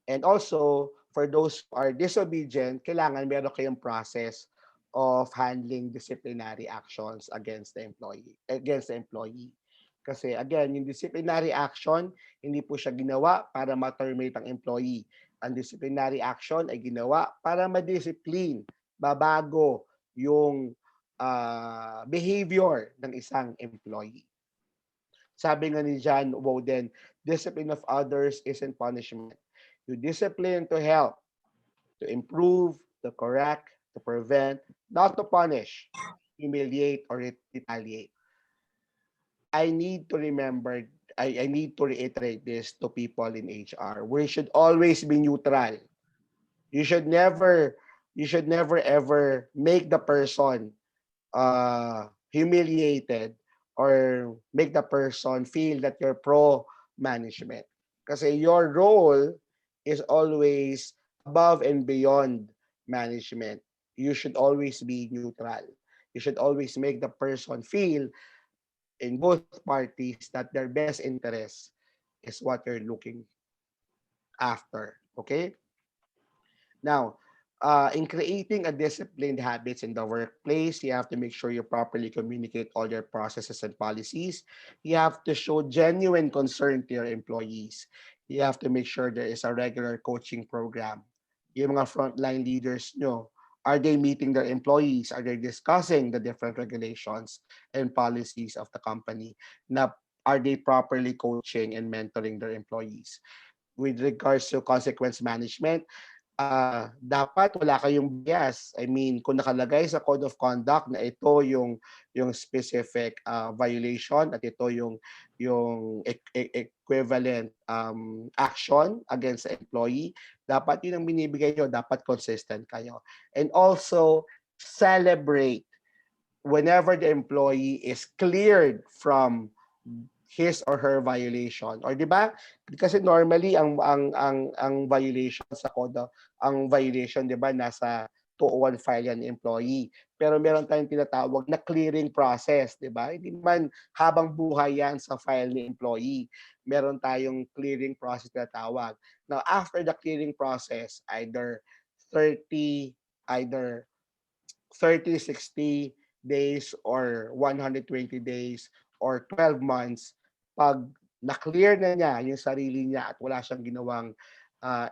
And also, for those who are disobedient, kailangan meron kayong process of handling disciplinary actions against the employee. Kasi again, yung disciplinary action, hindi po siya ginawa para ma-terminate ang employee. Ang disciplinary action ay ginawa para ma-discipline, babago yung behavior ng isang employee. Sabi nga ni John Wooden, discipline of others isn't punishment. You discipline to help, to improve, to correct, to prevent, not to punish, humiliate, or retaliate. I need to remember, I need to reiterate this to people in HR. We should always be neutral. You should never, you should never ever make the person humiliated or make the person feel that you're pro management. Kasi your role is always above and beyond management. You should always be neutral. You should always make the person feel in both parties that their best interest is what you're looking after. Okay? Now, in creating a disciplined habits in the workplace, you have to make sure you properly communicate all your processes and policies. You have to show genuine concern to your employees. You have to make sure there is a regular coaching program. Yung mga frontline leaders nyo, are they meeting their employees? Are they discussing the different regulations and policies of the company? Na are they properly coaching and mentoring their employees? With regards to consequence management, dapat wala kayong bias. I mean, kung nakalagay sa code of conduct na ito yung specific violation at ito yung equivalent action against the employee, dapat yun ang binibigay nyo, dapat consistent kayo. And also, celebrate whenever the employee is cleared from his or her violation. Or 'di ba? Kasi normally ang violation sa code, ang violation 'di ba nasa 201 file yan ng employee. Pero meron tayong tinatawag na clearing process, 'di ba? Hindi man habang buhay yan sa file ni employee. Meron tayong clearing process na tawag. Now, after the clearing process, thirty either 30, 60 days or 120 days or 12 months, pag na-clear na niya yung sarili niya at wala siyang ginawang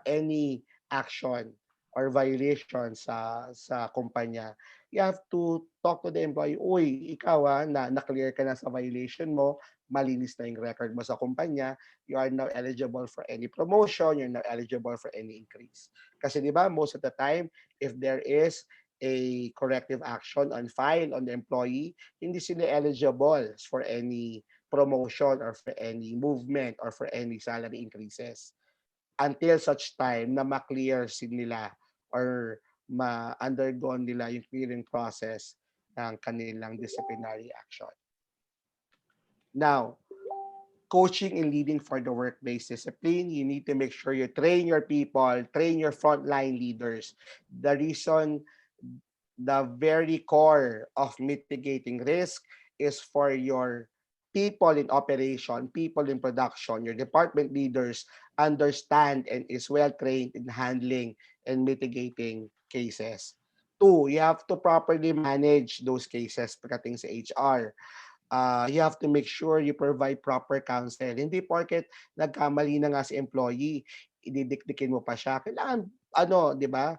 any action or violation sa kumpanya, you have to talk to the employee, uy, ikaw na-clear ka na sa violation mo, malinis na yung record mo sa kumpanya, you are now eligible for any promotion, you're now eligible for any increase. Kasi di ba, most of the time, if there is a corrective action on file on the employee, hindi sila eligible for any promotion or for any movement or for any salary increases until such time na ma-clear nila or ma-undergo nila yung clearing process ng kanilang disciplinary action. Now, coaching and leading for the workplace discipline, you need to make sure you train your people, train your frontline leaders. The very core of mitigating risk is for your people in operation, people in production, your department leaders understand and is well trained in handling and mitigating cases. Two, you have to properly manage those cases pagdating sa HR. You have to make sure you provide proper counsel. Hindi porket nagkamali na nga si employee, ididikdikin mo pa siya. Kailangan, di ba,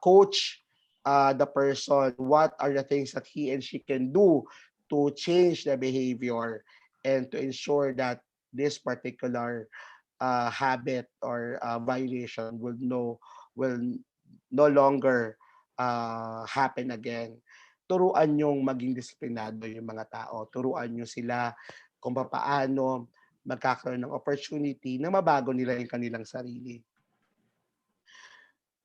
coach the person, what are the things that he and she can do to change the behavior and to ensure that this particular habit or violation will no longer happen again. Turuan yung maging disiplinado yung mga tao. Turuan nyo sila kung paano magkakaroon ng opportunity na mabago nila yung kanilang sarili.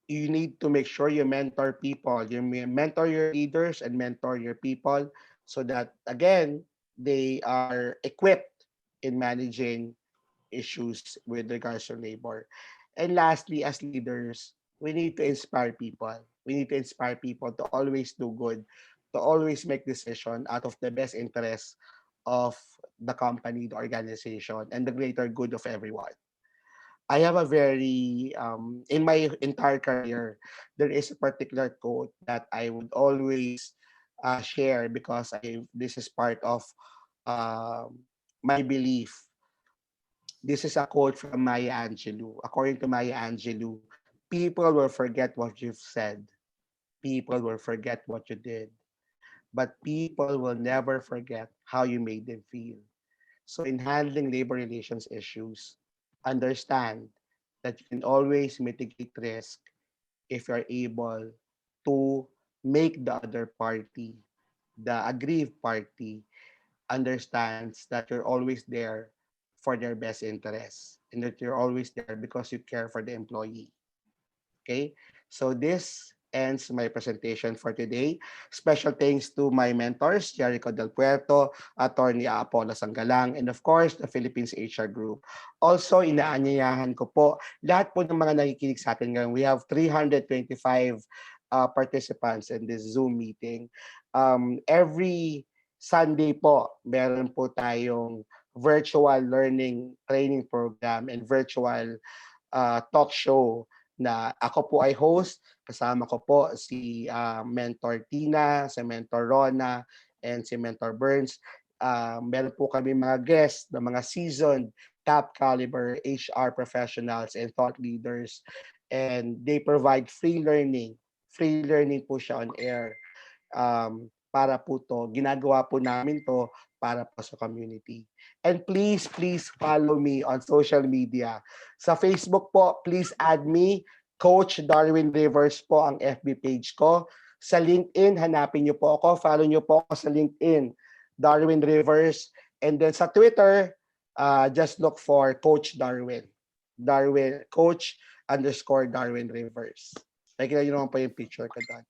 You need to make sure you mentor people. You mentor your leaders and mentor your people so that, again, they are equipped in managing issues with regards to labor. And lastly, as leaders, we need to inspire people. We need to inspire people to always do good, to always make decisions out of the best interest of the company, the organization, and the greater good of everyone. I have a very in my entire career, there is a particular quote that I would always share because this is part of um, my belief. This is a quote from Maya Angelou. According to Maya Angelou, people will forget what you've said. People will forget what you did. But people will never forget how you made them feel. So in handling labor relations issues, understand that you can always mitigate risk if you're able to make the other party, the aggrieved party, understands that you're always there for their best interests and that you're always there because you care for the employee. Okay, so this ends my presentation for today. Special thanks to my mentors, Jericho Del Puerto, Attorney Apollo Sanggalang, and of course, the Philippines HR Group. Also, inaanyayahan ko po, lahat po ng mga nakikinig sa atin ngayon, we have 325 participants in this Zoom meeting. Every Sunday po, meron po tayong virtual learning training program and virtual talk show na ako po ay host, kasama ko po si Mentor Tina, si Mentor Rona, and si Mentor Burns. Meron po kami mga guests na mga seasoned, top caliber HR professionals and thought leaders. And they provide free learning. Free learning po siya on air. Para po to, ginagawa po namin to para po sa community. And please, please follow me on social media. Sa Facebook po, please add me. Coach Darwin Rivers po ang FB page ko. Sa LinkedIn, hanapin niyo po ako. Follow niyo po ako sa LinkedIn, Darwin Rivers. And then sa Twitter, just look for Coach Darwin. Coach _ Darwin Rivers. Nakikita niyo naman po yung picture ko doon.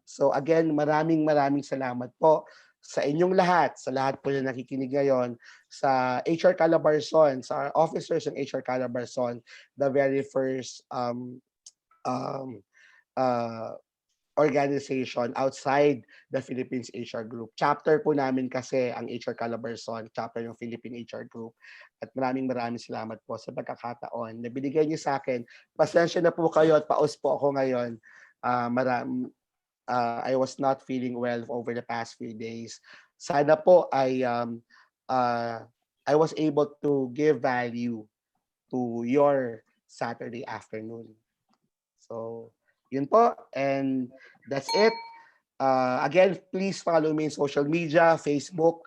So again, maraming salamat po sa inyong lahat, sa lahat po na nakikinig ngayon, sa HR Calabarzon, sa officers ng HR Calabarzon, the very first organization outside the Philippines HR Group. Chapter po namin kasi ang HR Calabarzon, chapter ng Philippine HR Group. At maraming salamat po sa pagkakataon na binigay niyo sa akin. Pasensya na po kayo at paus po ako ngayon. I was not feeling well over the past few days. Sana po I was able to give value to your Saturday afternoon. So, yun po. And that's it. Again, please follow me in social media, Facebook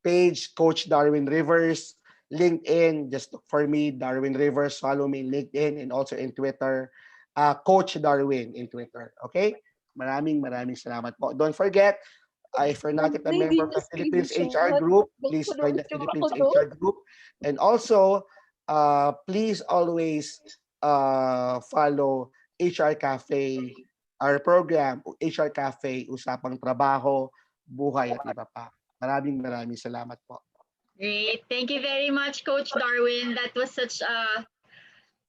page, Coach Darwin Rivers, LinkedIn, just look for me, Darwin Rivers. Follow me in LinkedIn and also in Twitter, Coach Darwin in Twitter. Okay? Maraming salamat po. Don't forget, if you're not yet a member of the Philippines HR Group, please join the Philippines HR Group. And also, please always follow HR Cafe, our program, HR Cafe, Usapang Trabaho, Buhay at Iba pa. Maraming salamat po. Great. Thank you very much, Coach Darwin. That was such a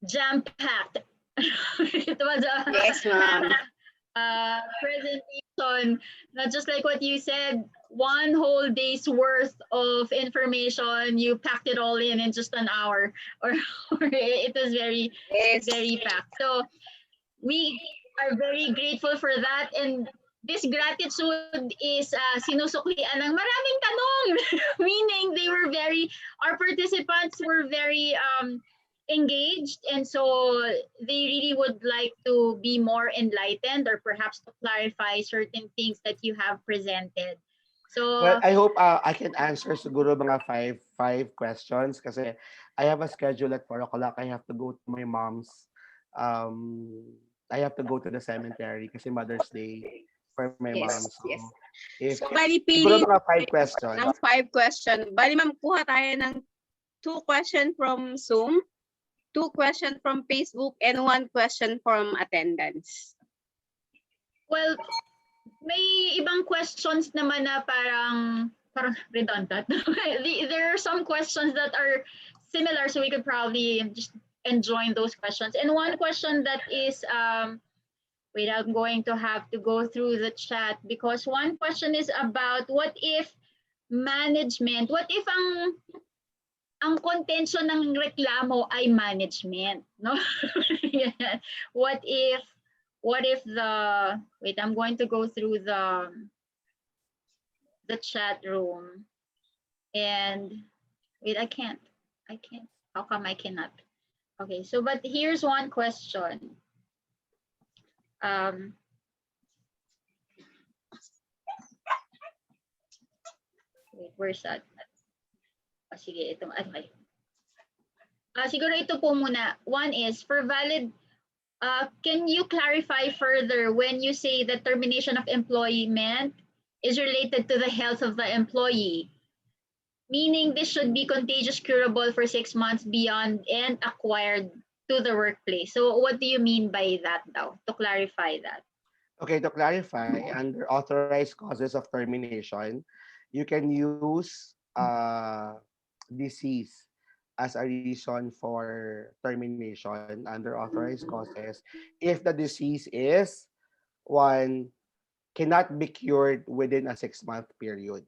jam-packed. It was a Yes, ma'am. presentation, not just like what you said, one whole day's worth of information. You packed it all in just an hour, or it was very packed. So we are very grateful for that, and this gratitude is sinusuklian ng maraming tanong, meaning our participants were very engaged, and so they really would like to be more enlightened or perhaps to clarify certain things that you have presented. So well, I hope I can answer siguro mga five questions kasi I have a schedule at 4 o'clock. I have to go to my mom's I have to go to the cemetery kasi Mother's Day for my mom. So, yes. So bali siguro pili mga 5 questions. ng 5 question. Bali ma'am, kuha tayo ng 2 question from Zoom, 2 question from Facebook, and 1 question from attendance. Well, may ibang questions naman na parang redundant. There are some questions that are similar, so we could probably just join those questions. And one question that is, wait, I'm going to have to go through the chat because one question is about what if ang ang contention ng reklamo ay management, no? what if wait, I'm going to go through the chat room and wait, I can't. How come I cannot? Okay, so but here's one question. Wait, where's that? Sige, ito. Okay. Siguro ito po muna. One is, for valid, can you clarify further when you say that termination of employment is related to the health of the employee? Meaning this should be contagious curable for 6 months beyond and acquired to the workplace. So what do you mean by that daw? To clarify that. Okay, to clarify, under authorized causes of termination, you can use disease as a reason for termination under authorized causes if the disease is one cannot be cured within a 6-month period.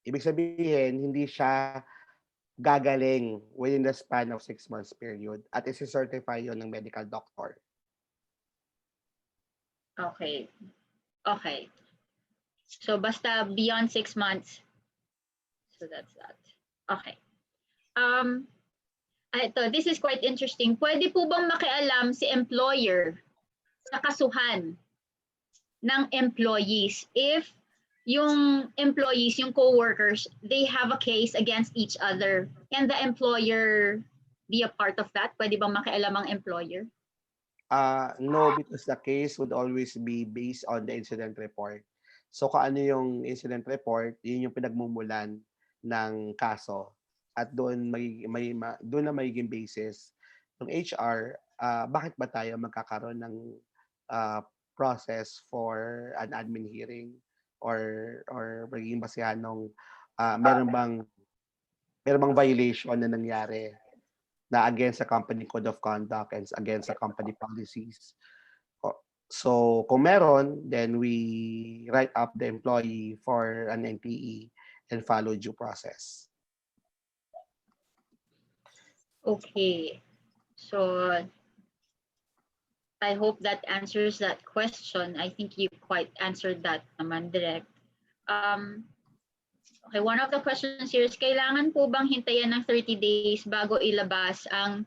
Ibig sabihin, hindi siya gagaling within the span of 6 months period at isi-certify yun ng medical doctor. Okay. Okay. So basta beyond 6 months. So that's that. Okay. Ito, this is quite interesting. Pwede po bang makialam si employer sa kasuhan ng employees if yung employees, yung co-workers, they have a case against each other? Can the employer be a part of that? Pwede bang makialam ang employer? No, because the case would always be based on the incident report. So kung ano yung incident report, yun yung pinagmumulan ng kaso. At doon doon na magiging basis ng HR, bakit ba tayo magkakaroon ng process for an admin hearing or magiging basehan ng meron bang violation na nangyari na against the company code of conduct and against the company policies. So kung meron, then we write up the employee for an NPE and follow due process. Okay. So I hope that answers that question. I think you quite answered that naman direct. Okay, one of the questions here is, kailangan po bang hintayan ng 30 days bago ilabas ang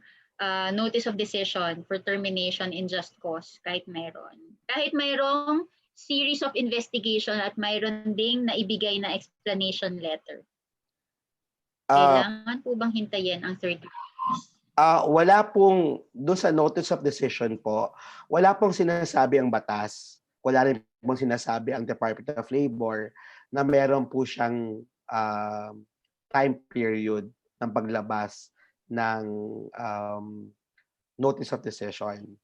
notice of decision for termination in just cause kahit mayroon? Kahit mayroong series of investigation at mayroon ding naibigay na explanation letter. Kailangan po bang hintayin ang 30 days? Wala pong, doon sa notice of decision po, wala pong sinasabi ang batas, wala rin pong sinasabi ang Department of Labor na meron po siyang time period ng paglabas ng notice of decision.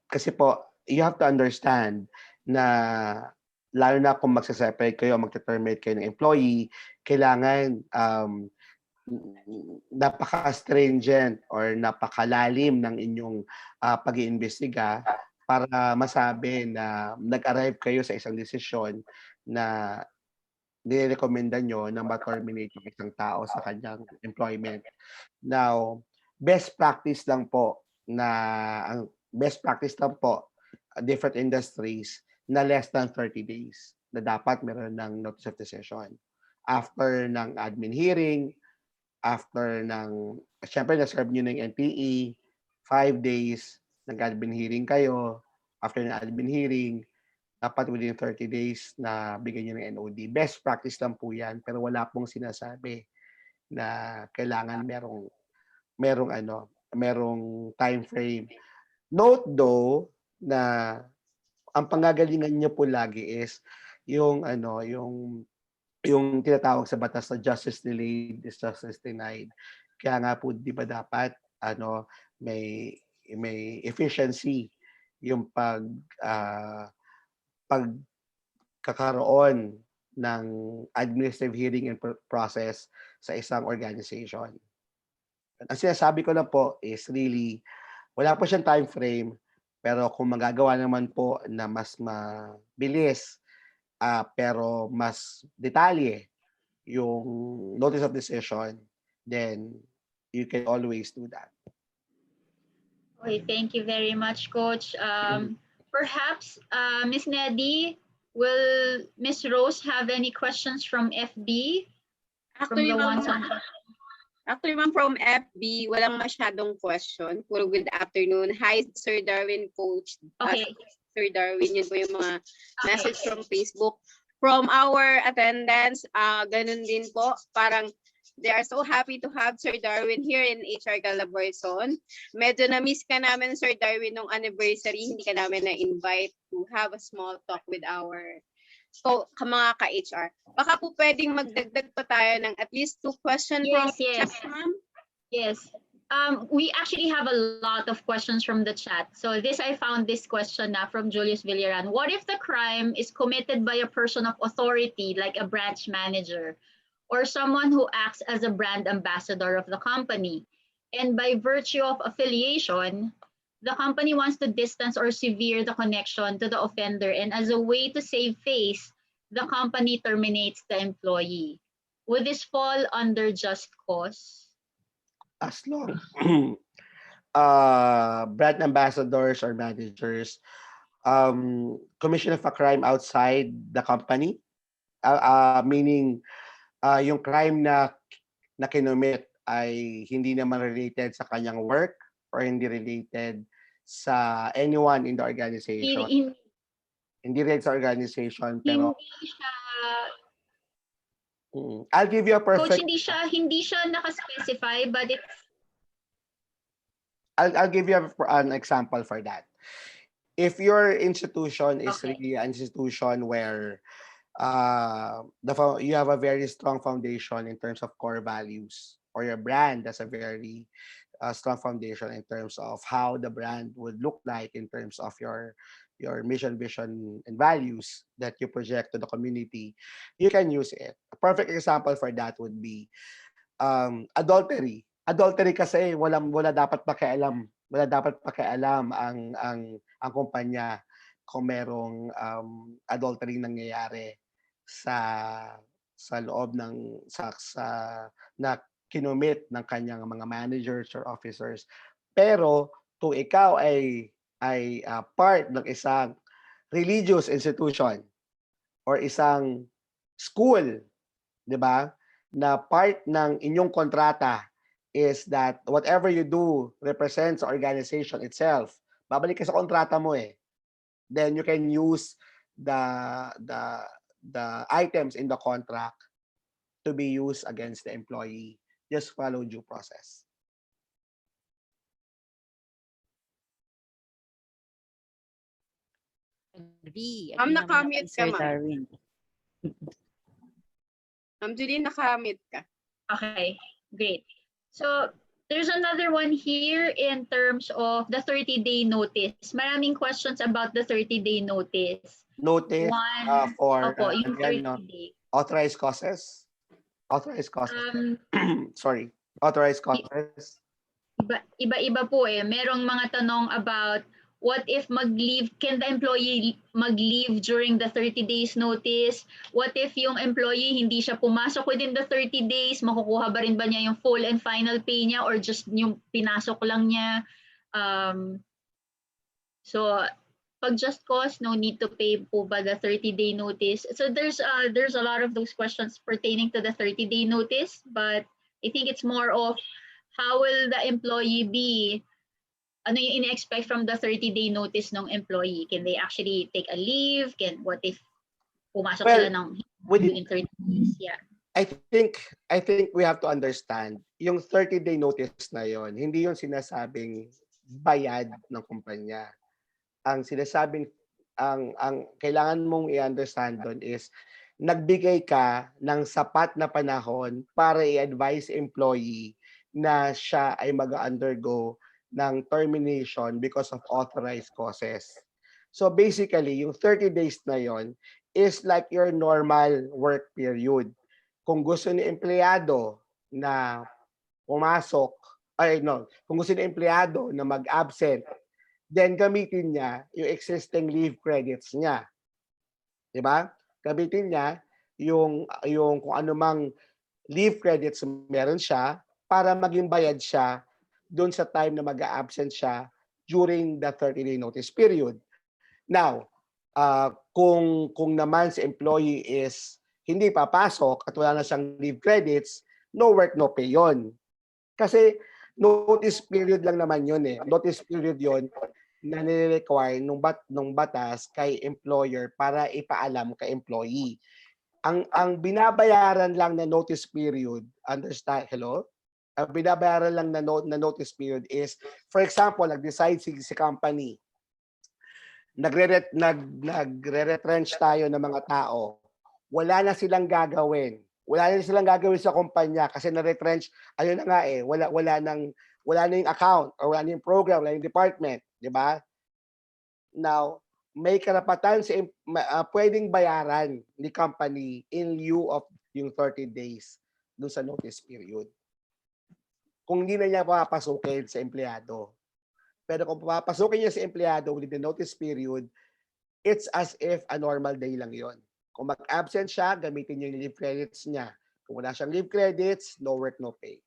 Kasi po, you have to understand na lalo na kung magsaseparate kayo, magte-terminate kayo ng employee, kailangan napaka-stringent or napakalalim ng inyong pag-iimbestiga para masabi na nag-arrive kayo sa isang desisyon na nirekomenda nyo na ma-terminate yung isang tao sa kanyang employment. Now, best practice lang po different industries na less than 30 days na dapat meron ng notice of decision. After ng admin hearing, after ng, syempre na-serve nyo ng NPE, 5 days, nag-admin hearing kayo, after ng admin hearing, dapat within 30 days na bigyan nyo ng NOD. Best practice lang po yan, pero wala pong sinasabi na kailangan merong time frame. Note though, na ang panggagalingan nyo po lagi is yung tinatawag sa batas na justice delayed is justice denied. Kaya nga po, di ba dapat may efficiency yung pagkakaroon ng administrative hearing and process sa isang organization. Ang sinasabi ko lang po is really, wala po siyang time frame, pero kung magagawa naman po na mas mabilis, pero mas detalye yung notice of decision, then you can always do that. Okay, thank you very much, Coach. Perhaps, Miss Neddy, will Miss Rose have any questions from FB? From Actually, the ma'am, ones on from FB, walang masyadong question. Puro good afternoon. Hi, Sir Darwin, Coach. Okay. Sir Darwin, yun po yung mga Okay. message from Facebook. From our attendants, ganun din po. Parang they are so happy to have Sir Darwin here in HR Calabarzon. Medyo na-miss ka namin, Sir Darwin, nung anniversary. Hindi ka namin na-invite to have a small talk with our mga ka-HR. Baka po pwedeng magdagdag pa tayo ng at least 2 questions from Yes. chat, ma'am. Yes. We actually have a lot of questions from the chat. So I found this question now from Julius Villaran. What if the crime is committed by a person of authority, like a branch manager, or someone who acts as a brand ambassador of the company? And by virtue of affiliation, the company wants to distance or sever the connection to the offender. And as a way to save face, the company terminates the employee. Would this fall under just cause? As long brand ambassadors or managers commission of a crime outside the company, meaning yung crime na kinomit ay hindi naman related sa kanyang work or hindi related sa anyone in the organization. Hindi related sa organization, pero Hindi siya, I'll give you a perfect. Coach, hindi siya naka-specify, but I'll give you an example for that. If your institution is Okay. really an institution where you have a very strong foundation in terms of core values, or your brand has a very strong foundation in terms of how the brand would look like in terms of your mission, vision, and values that you project to the community, you can use it. A perfect example for that would be adultery. Adultery kasi wala dapat pakialam. Wala dapat pakialam ang kumpanya kung merong adultery nangyayari sa loob ng na kinomit ng kanyang mga managers or officers. Pero kung ikaw ay part ng isang religious institution or isang school, 'di ba? Na part ng inyong kontrata is that whatever you do represents the organization itself. Babalik ka sa kontrata mo eh. Then you can use the items in the contract to be used against the employee. Just follow due process. Agree. Ma'am, Agree naman ako nakamute kay ka, Sir ma'am. Darwin. Ma'am Julie, nakamute ka. Okay, great. So there's another one here in terms of the 30-day notice. Maraming questions about the 30-day notice. Notice One, for opo, yung again, 30-day. authorized causes. Authorized causes. Sorry. Authorized causes. Iba-iba po eh. Merong mga tanong about what if mag-leave, can the employee mag-leave during the 30 days notice? What if yung employee hindi siya pumasok within the 30 days, makukuha ba rin ba niya yung full and final pay niya or just yung pinasok lang niya? So pag just cause, no need to pay po ba the 30-day notice? So there's a lot of those questions pertaining to the 30-day notice, but I think it's more of how will the employee be, ano yung in-expect from the 30-day notice ng employee? Can they actually take a leave? What if pumasok sila ng in 30 days? Yeah. I think we have to understand, yung 30-day notice na yon, hindi yung sinasabing bayad ng kumpanya. Ang sinasabing, ang kailangan mong i-understand doon is, nagbigay ka ng sapat na panahon para i-advise employee na siya ay mag-undergo ng termination because of authorized causes. So basically, yung 30 days na yon is like your normal work period. Kung gusto ni empleyado na pumasok, kung gusto ni empleyado na mag-absent, then gamitin niya yung existing leave credits niya. 'Di ba? Gamitin niya yung kung ano mang leave credits meron siya para maging bayad siya doon sa time na mag-a-absent siya during the 30-day notice period. Now, kung naman si employee is hindi papasok at wala na siyang leave credits, no work, no pay yun. Kasi notice period lang naman yun eh. Notice period yun na nire-require nung batas kay employer para ipaalam kay employee. Ang binabayaran lang na notice period, understand, hello? Ang binabayaran lang na notice period is, for example, nag-decide si company, nagre-retrench tayo ng mga tao, wala na silang gagawin. Wala na silang gagawin sa kumpanya kasi na-retrench, ayun na nga eh, wala na yung account or wala na yung program, wala na yung department, di ba? Now, may karapatan pwedeng bayaran ni company in lieu of yung 30 days dun sa notice period. Kung hindi na niya papasukin sa empleyado. Pero kung papasukin niya sa empleyado within the notice period, it's as if a normal day lang yon. Kung mag-absent siya, gamitin niya yung leave credits niya. Kung wala siyang leave credits, no work, no pay.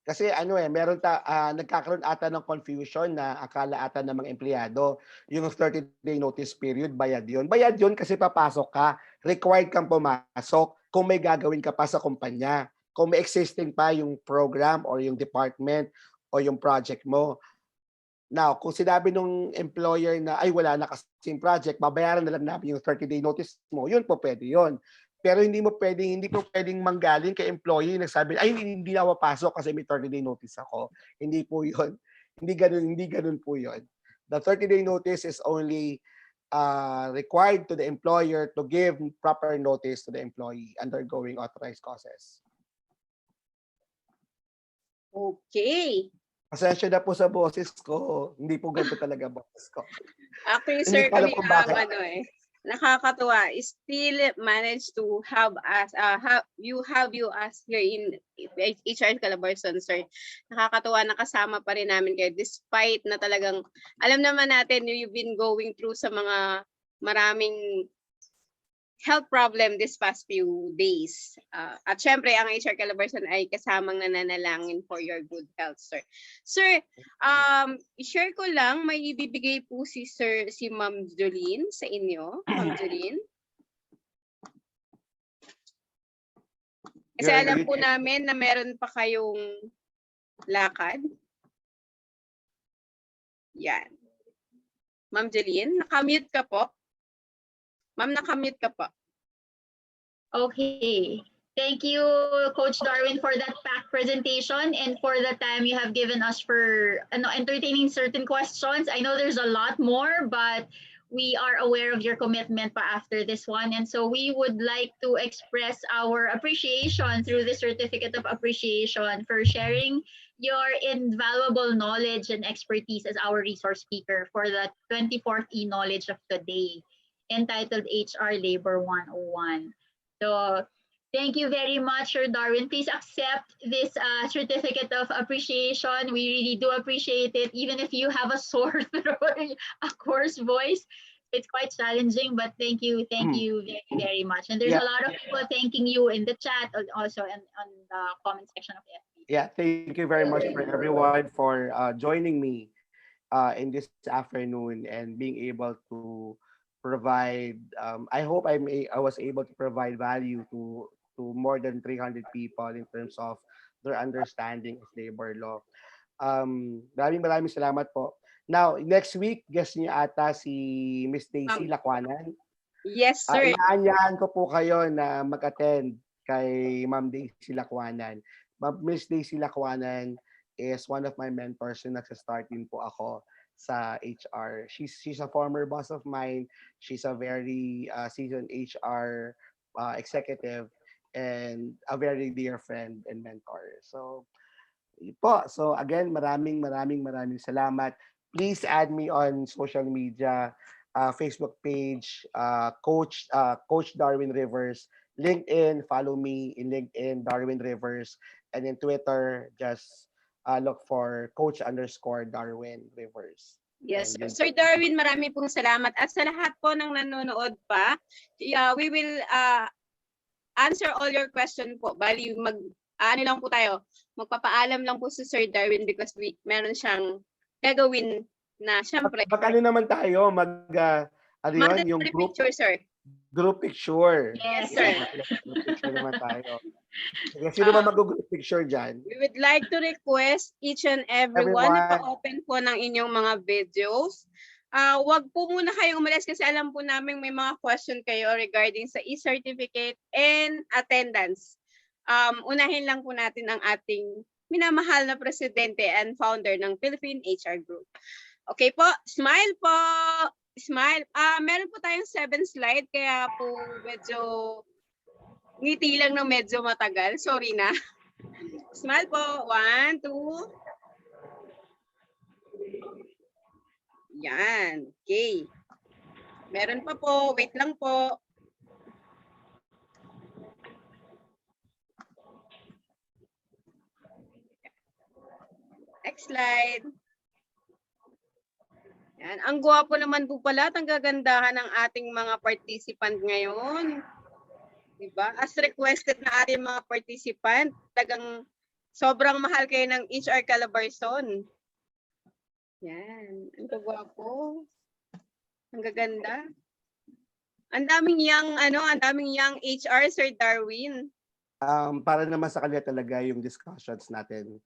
Kasi nagkakaroon ata ng confusion na akala ata ng mga empleyado, yung 30-day notice period, bayad yun. Bayad yun kasi papasok ka, required kang pumasok kung may gagawin ka pa sa kumpanya. Kung may existing pa yung program or yung department o yung project mo. Now, kung sinabi nung employer na, ay wala na kasing project, babayaran na lang namin yung 30-day notice mo, yun po pwede yun. Pero hindi po pwedeng manggaling kay employee nagsabi, ay hindi na mapasok kasi may 30-day notice ako. Hindi po yun. Hindi ganun po yun. The 30-day notice is only required to the employer to give proper notice to the employee undergoing authorized causes. Okay. Pasensya na po sa boses ko. Hindi po ganito talaga boses ko. Actually, Hindi sir, ko alam kami kung bakit. nakakatuwa. Still manage to have us, you as here in HR Calabarzon, sir. Nakakatuwa na kasama pa rin namin kayo despite na talagang, alam naman natin, you've been going through sa mga maraming health problem this past few days. At syempre, ang HR Calabarzon ay kasamang nananalangin for your good health, sir. Sir, i-share ko lang, may ibibigay po si Ma'am Jolene sa inyo. Ma'am Jolene. Kasi alam po namin na meron pa kayong lakad. Yan. Ma'am Jolene, nakamute ka po. Ma'am, nakamute ka po. Okay. Thank you, Coach Darwin, for that packed presentation and for the time you have given us for entertaining certain questions. I know there's a lot more, but we are aware of your commitment pa after this one. And so we would like to express our appreciation through the Certificate of Appreciation for sharing your invaluable knowledge and expertise as our resource speaker for the 24th e-knowledge of today, entitled HR Labor 101. So thank you very much, Sir Darwin. Please accept this certificate of appreciation. We really do appreciate it. Even if you have a sore throat, a coarse voice, it's quite challenging, but thank you very, very much. And there's a lot of people thanking you in the chat, also on the comment section of FB. Yeah, thank you very much for everyone for joining me in this afternoon and being able to provide. I hope I was able to provide value to more than 300 people in terms of their understanding of labor law. Maraming salamat po. Now, next week, guest niyo ata si Miss Daisy Lakwanan. Yes, sir. Inaanyahan ko po kayo na mag-attend kay Ma'am Daisy Lakwanan. Miss Daisy Lakwanan is one of my mentors na nagsa-start din po ako sa HR. She's a former boss of mine. She's a very seasoned HR executive and a very dear friend and mentor. So, so again, maraming salamat. Please add me on social media, Facebook page, Coach Darwin Rivers, LinkedIn, follow me in LinkedIn, Darwin Rivers, and in Twitter, just look for Coach _Darwin Rivers. Yes, Yun. Sir Darwin, marami pong salamat. At sa lahat po ng nanonood pa, we will answer all your question po. Bali, ano lang po tayo, magpapaalam lang po si Sir Darwin because meron siyang gagawin na syempre. Ano naman tayo, ano yun, yung Mandatory group picture, sir. group picture. Yes, sir. Group picture naman tayo. Sige, sino ba mag-group picture dyan? We would like to request each and everyone na Everyone. pa-open po ng inyong mga videos. Wag po muna kayong umalis kasi alam po namin may mga question kayo regarding sa e-certificate and attendance. Unahin lang po natin ang ating minamahal na presidente and founder ng Philippine HR Group. Okay po, smile po. Smile. Meron po tayong 7 slide kaya po medyo ngiti lang ng medyo matagal. Sorry na. Smile po. 1, 2. Yan. Okay. Meron pa po. Wait lang po. Next slide. Yan. Ang gwapo naman po pala at ang gagandahan ng ating mga participant ngayon. Diba? As requested na ating mga participant, tagang sobrang mahal kayo ng HR Calabarzon. Yan. Ang gwapo. Ang gaganda. Ang daming young HR, Sir Darwin. Para naman sa kanila talaga yung discussions natin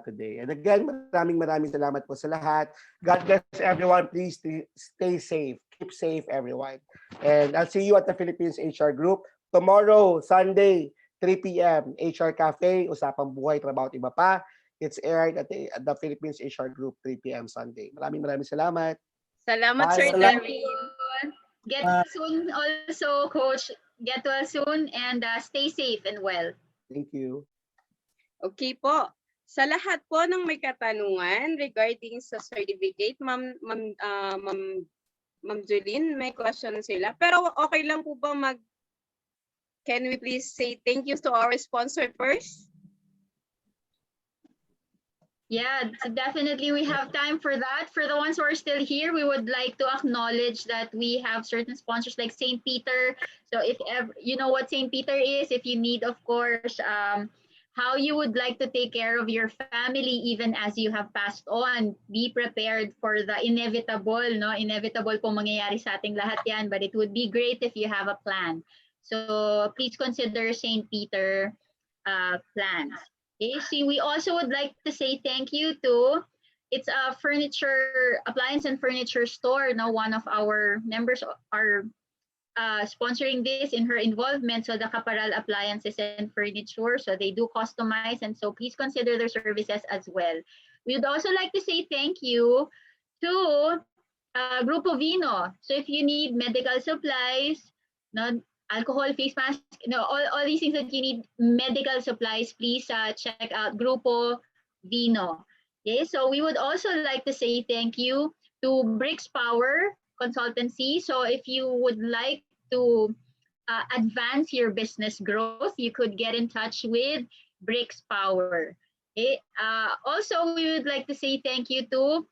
today. And again, maraming salamat po sa lahat. God bless everyone. Please stay safe. Keep safe, everyone. And I'll see you at the Philippines HR Group tomorrow, Sunday, 3 p.m. HR Cafe, Usapang Buhay, Trabaho at Iba Pa. It's aired at the Philippines HR Group, 3 p.m. Sunday. Maraming salamat. Salamat, Bye. Sir Salamat. Darwin. Get well soon also, Coach. Get well soon and stay safe and well. Thank you. Okay po. Sa lahat po ng may katanungan regarding sa certificate, Ma'am Julene, may question sila. Pero okay lang po ba can we please say thank you to our sponsor first? Yeah, so definitely we have time for that. For the ones who are still here, we would like to acknowledge that we have certain sponsors like St. Peter. So if ever, you know what St. Peter is, if you need, of course, how you would like to take care of your family even as you have passed on. Be prepared for the inevitable, no? Inevitable po mangyayari sa ating lahat yan, but it would be great if you have a plan. So please consider St. Peter plans. Okay, see, we also would like to say thank you to, it's a appliance and furniture store. No, one of our members are sponsoring this in her involvement. So the Caparal Appliances and Furniture, so they do customize, and so please consider their services as well. We would also like to say thank you to Grupo Vino. So if you need medical supplies, no, alcohol, face mask, all these things that you need, medical supplies, please check out Grupo Vino. Okay, so we would also like to say thank you to Bricks Power Consultancy. So if you would like to advance your business growth, you could get in touch with Bricks Power. Okay. Also, we would like to say thank you to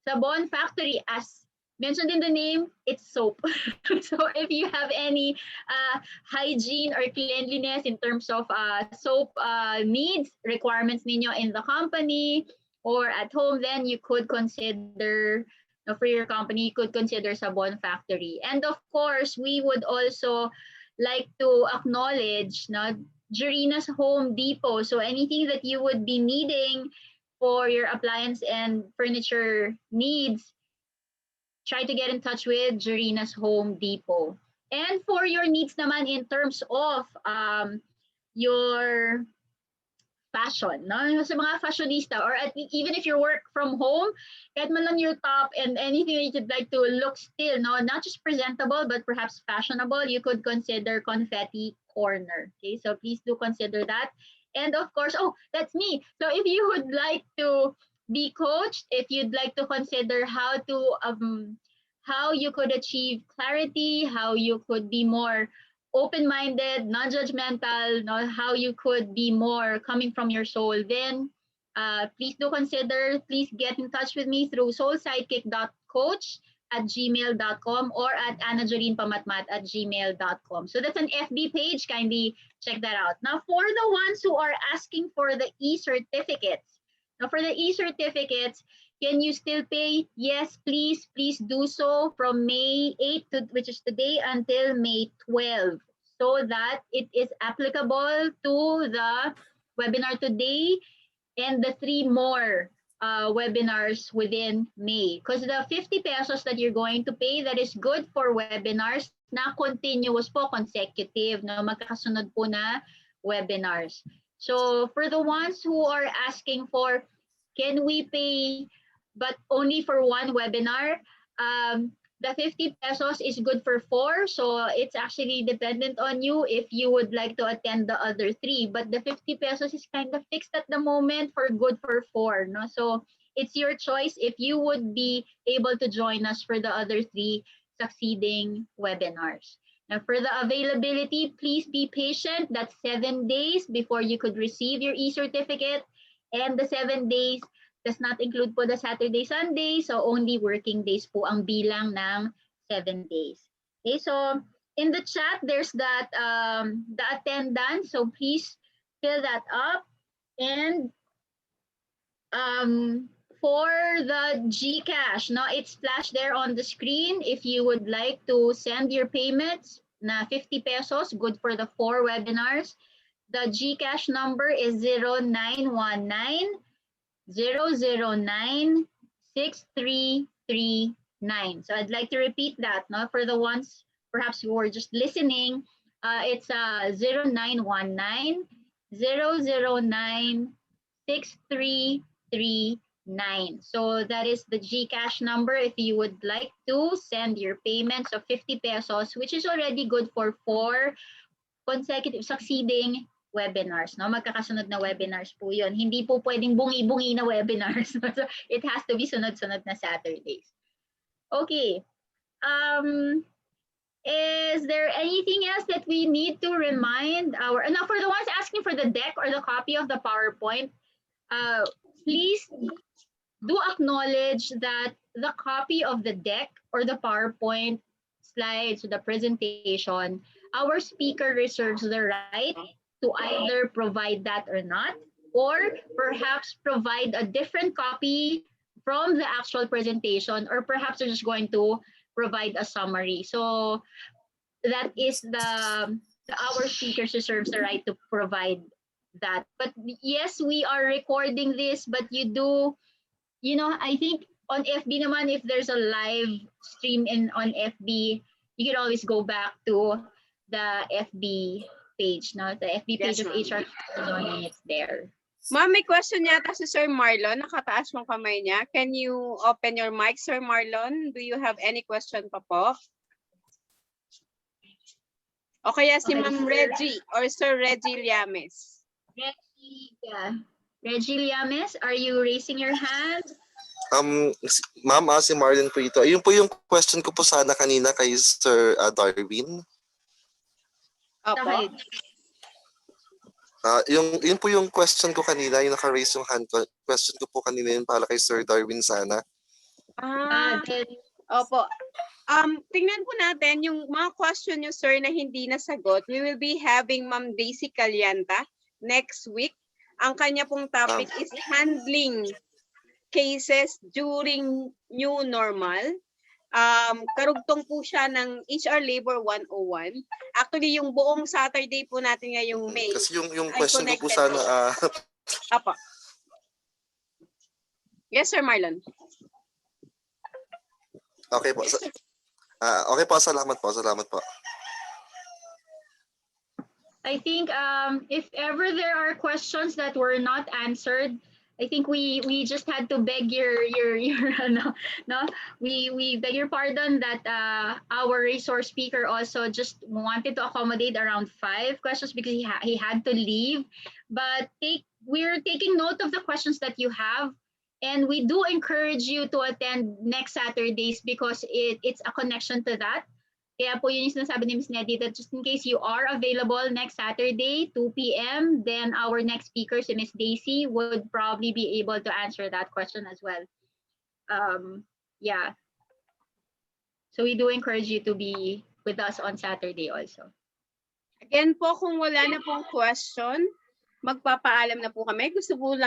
Sabon Factory. As mentioned in the name, it's soap. So if you have any hygiene or cleanliness in terms of soap needs, requirements ninyo in the company or at home, then you could consider, for your company, you could consider Sabon Factory. And of course, we would also like to acknowledge Jurina's Home Depot. So anything that you would be needing for your appliance and furniture needs, try to get in touch with Jurina's Home Depot. And for your needs naman in terms of your fashion, no? Sa mga fashionista, or even if you work from home, kahit man lang your top and anything that you'd like to look still, no, not just presentable, but perhaps fashionable, you could consider Confetti Corner. Okay, so please do consider that. And of course, oh, that's me. So if you would like to be coached, if you'd like to consider how you could achieve clarity, how you could be more open-minded, non-judgmental, how you could be more coming from your soul, then please do consider, please get in touch with me through soulsidekick.coach@gmail.com or at anajorinpamatmat@gmail.com. So that's an FB page. Kindly check that out. Now, for the ones who are asking for the e-certificates, can you still pay? Yes, please do so from May 8th, which is today, until May 12th, so that it is applicable to the webinar today and the 3 more webinars within May. Because the 50 pesos that you're going to pay, that is good for webinars na continuous po, consecutive, no? Magkakasunod po na webinars. So for the ones who are asking for, can we pay but only for one webinar? The 50 pesos is good for 4, so it's actually dependent on you if you would like to attend the other 3. But the 50 pesos is kind of fixed at the moment for good for 4. No? So it's your choice if you would be able to join us for the other 3 succeeding webinars. Now for the availability, please be patient. That's 7 days before you could receive your e-certificate. And the 7 days does not include po the Saturday, Sunday. So only working days po ang bilang ng 7 days. Okay, so in the chat, there's that the attendance. So please fill that up. And for the GCash, no, it's flashed there on the screen. If you would like to send your payments na 50 pesos, good for the 4 webinars. The GCash number is 0919 009-6339. So I'd like to repeat that, no? For the ones perhaps who are just listening, it's 0919-009-6339. So that is the GCash number if you would like to send your payments of 50 pesos, which is already good for 4 consecutive succeeding webinars, no? Magkakasunod na webinars po yun. Hindi po pwedeng bungi-bungi na webinars. So it has to be sunod-sunod na Saturdays. Okay. Is there anything else that we need to remind our, now for the ones asking for the deck or the copy of the PowerPoint, please do acknowledge that the copy of the deck or the PowerPoint slides, the presentation, our speaker reserves the right to either provide that or not, or perhaps provide a different copy from the actual presentation, or perhaps they're just going to provide a summary. So that is our speakers reserves the right to provide that. But yes, we are recording this, but you do, you know, I think on FB naman, if there's a live stream on FB, you can always go back to the FB page, no? The FB page of HR and it's there. Ma'am, may question yata si Sir Marlon. Nakataas yung kamay niya. Can you open your mic, Sir Marlon? Do you have any question pa po? O kaya si Ma'am Reggie or Sir Reggie Llames? Reggie Llames, are you raising your hand? Ma'am, si Marlon po ito. Ayun po yung question ko po sana kanina kay Sir Darwin. Opo. Yun po yung question ko kanina, yung naka-raise yung hand ko. Question ko po kanina yun para kay Sir Darwin sana. Opo. Tingnan po natin yung mga question nyo, sir, na hindi nasagot. We will be having Ma'am Daisy Calyanta next week. Ang kanya pong topic is handling cases during new normal. Karugtong po siya ng HR Labor 101. Actually, yung buong Saturday po natin ngayong May. Kasi yung question ko po sana... Apa. Yes, Sir Marlon. Okay po. Okay po, salamat po. Salamat po. I think if ever there are questions that were not answered, I think we just had to beg your we beg your pardon that our resource speaker also just wanted to accommodate around 5 questions because he had to leave. But we're taking note of the questions that you have, and we do encourage you to attend next Saturdays because it's a connection to that. Kaya po yun yung sinasabi ni Ms. Neddy that just in case you are available next Saturday, 2 p.m., then our next speaker, si Ms. Daisy, would probably be able to answer that question as well. Yeah. So we do encourage you to be with us on Saturday also. Again po, kung wala na pong question, magpapaalam na po kami. Gusto ko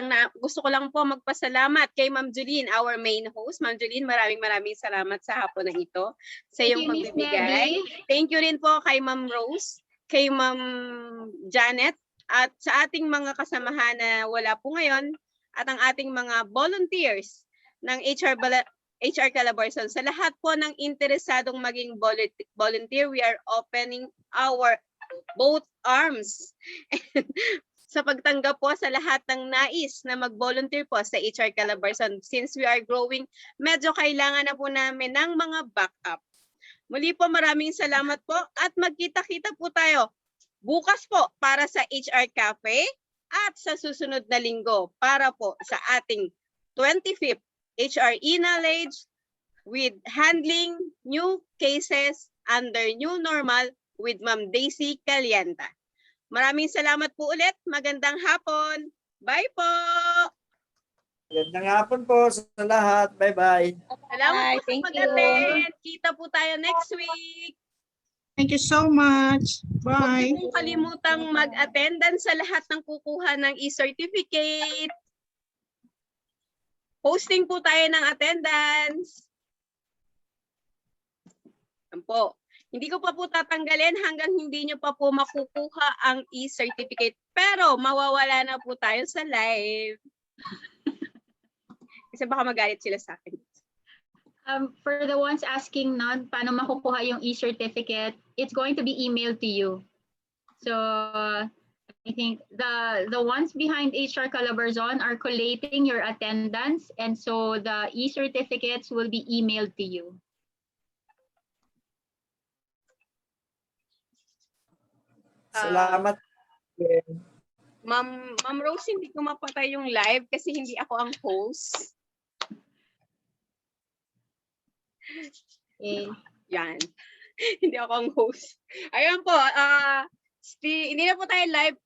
lang po magpasalamat kay Ma'am Julene, our main host. Ma'am Julene, maraming salamat sa hapon na ito sa iyong Thank you, Ms. pagbibigay. Neddy. Thank you rin po kay Ma'am Rose, kay Ma'am Janet, at sa ating mga kasamahan na wala po ngayon, at ang ating mga volunteers ng HR Calabarzon. Sa lahat po ng interesadong maging volunteer, we are opening our both arms sa pagtanggap po sa lahat ng nais na mag-volunteer po sa HR Calabarzon. Since we are growing, medyo kailangan na po namin ng mga backup. Muli po, maraming salamat po at magkita-kita po tayo bukas po para sa HR Cafe at sa susunod na linggo para po sa ating 25th HR e-knowledge with handling new cases under new normal with Ma'am Daisy Calienta. Maraming salamat po ulit. Magandang hapon. Bye po. Magandang hapon po sa lahat. Bye-bye. Salamat po Thank sa you. pag-attend. Kita po tayo next week. Thank you so much. Huwag Bye. niyo pong kalimutang mag-attendance sa lahat ng kukuha ng e-certificate. Posting po tayo ng attendance. Yan po. Hindi ko pa po tatanggalin hanggang hindi nyo pa po makukuha ang e-certificate. Pero mawawala na po tayo sa live. Kasi baka magalit sila sa akin. For the ones asking na paano makukuha yung e-certificate, it's going to be emailed to you. So I think the ones behind HR Calabarzon are collating your attendance, and so the e-certificates will be emailed to you. Salamat. Ma'am Rose, hindi ko mapatay yung live kasi hindi ako ang host. Okay. Yan. Hindi ako ang host. Ayun po, hindi na po tayo live.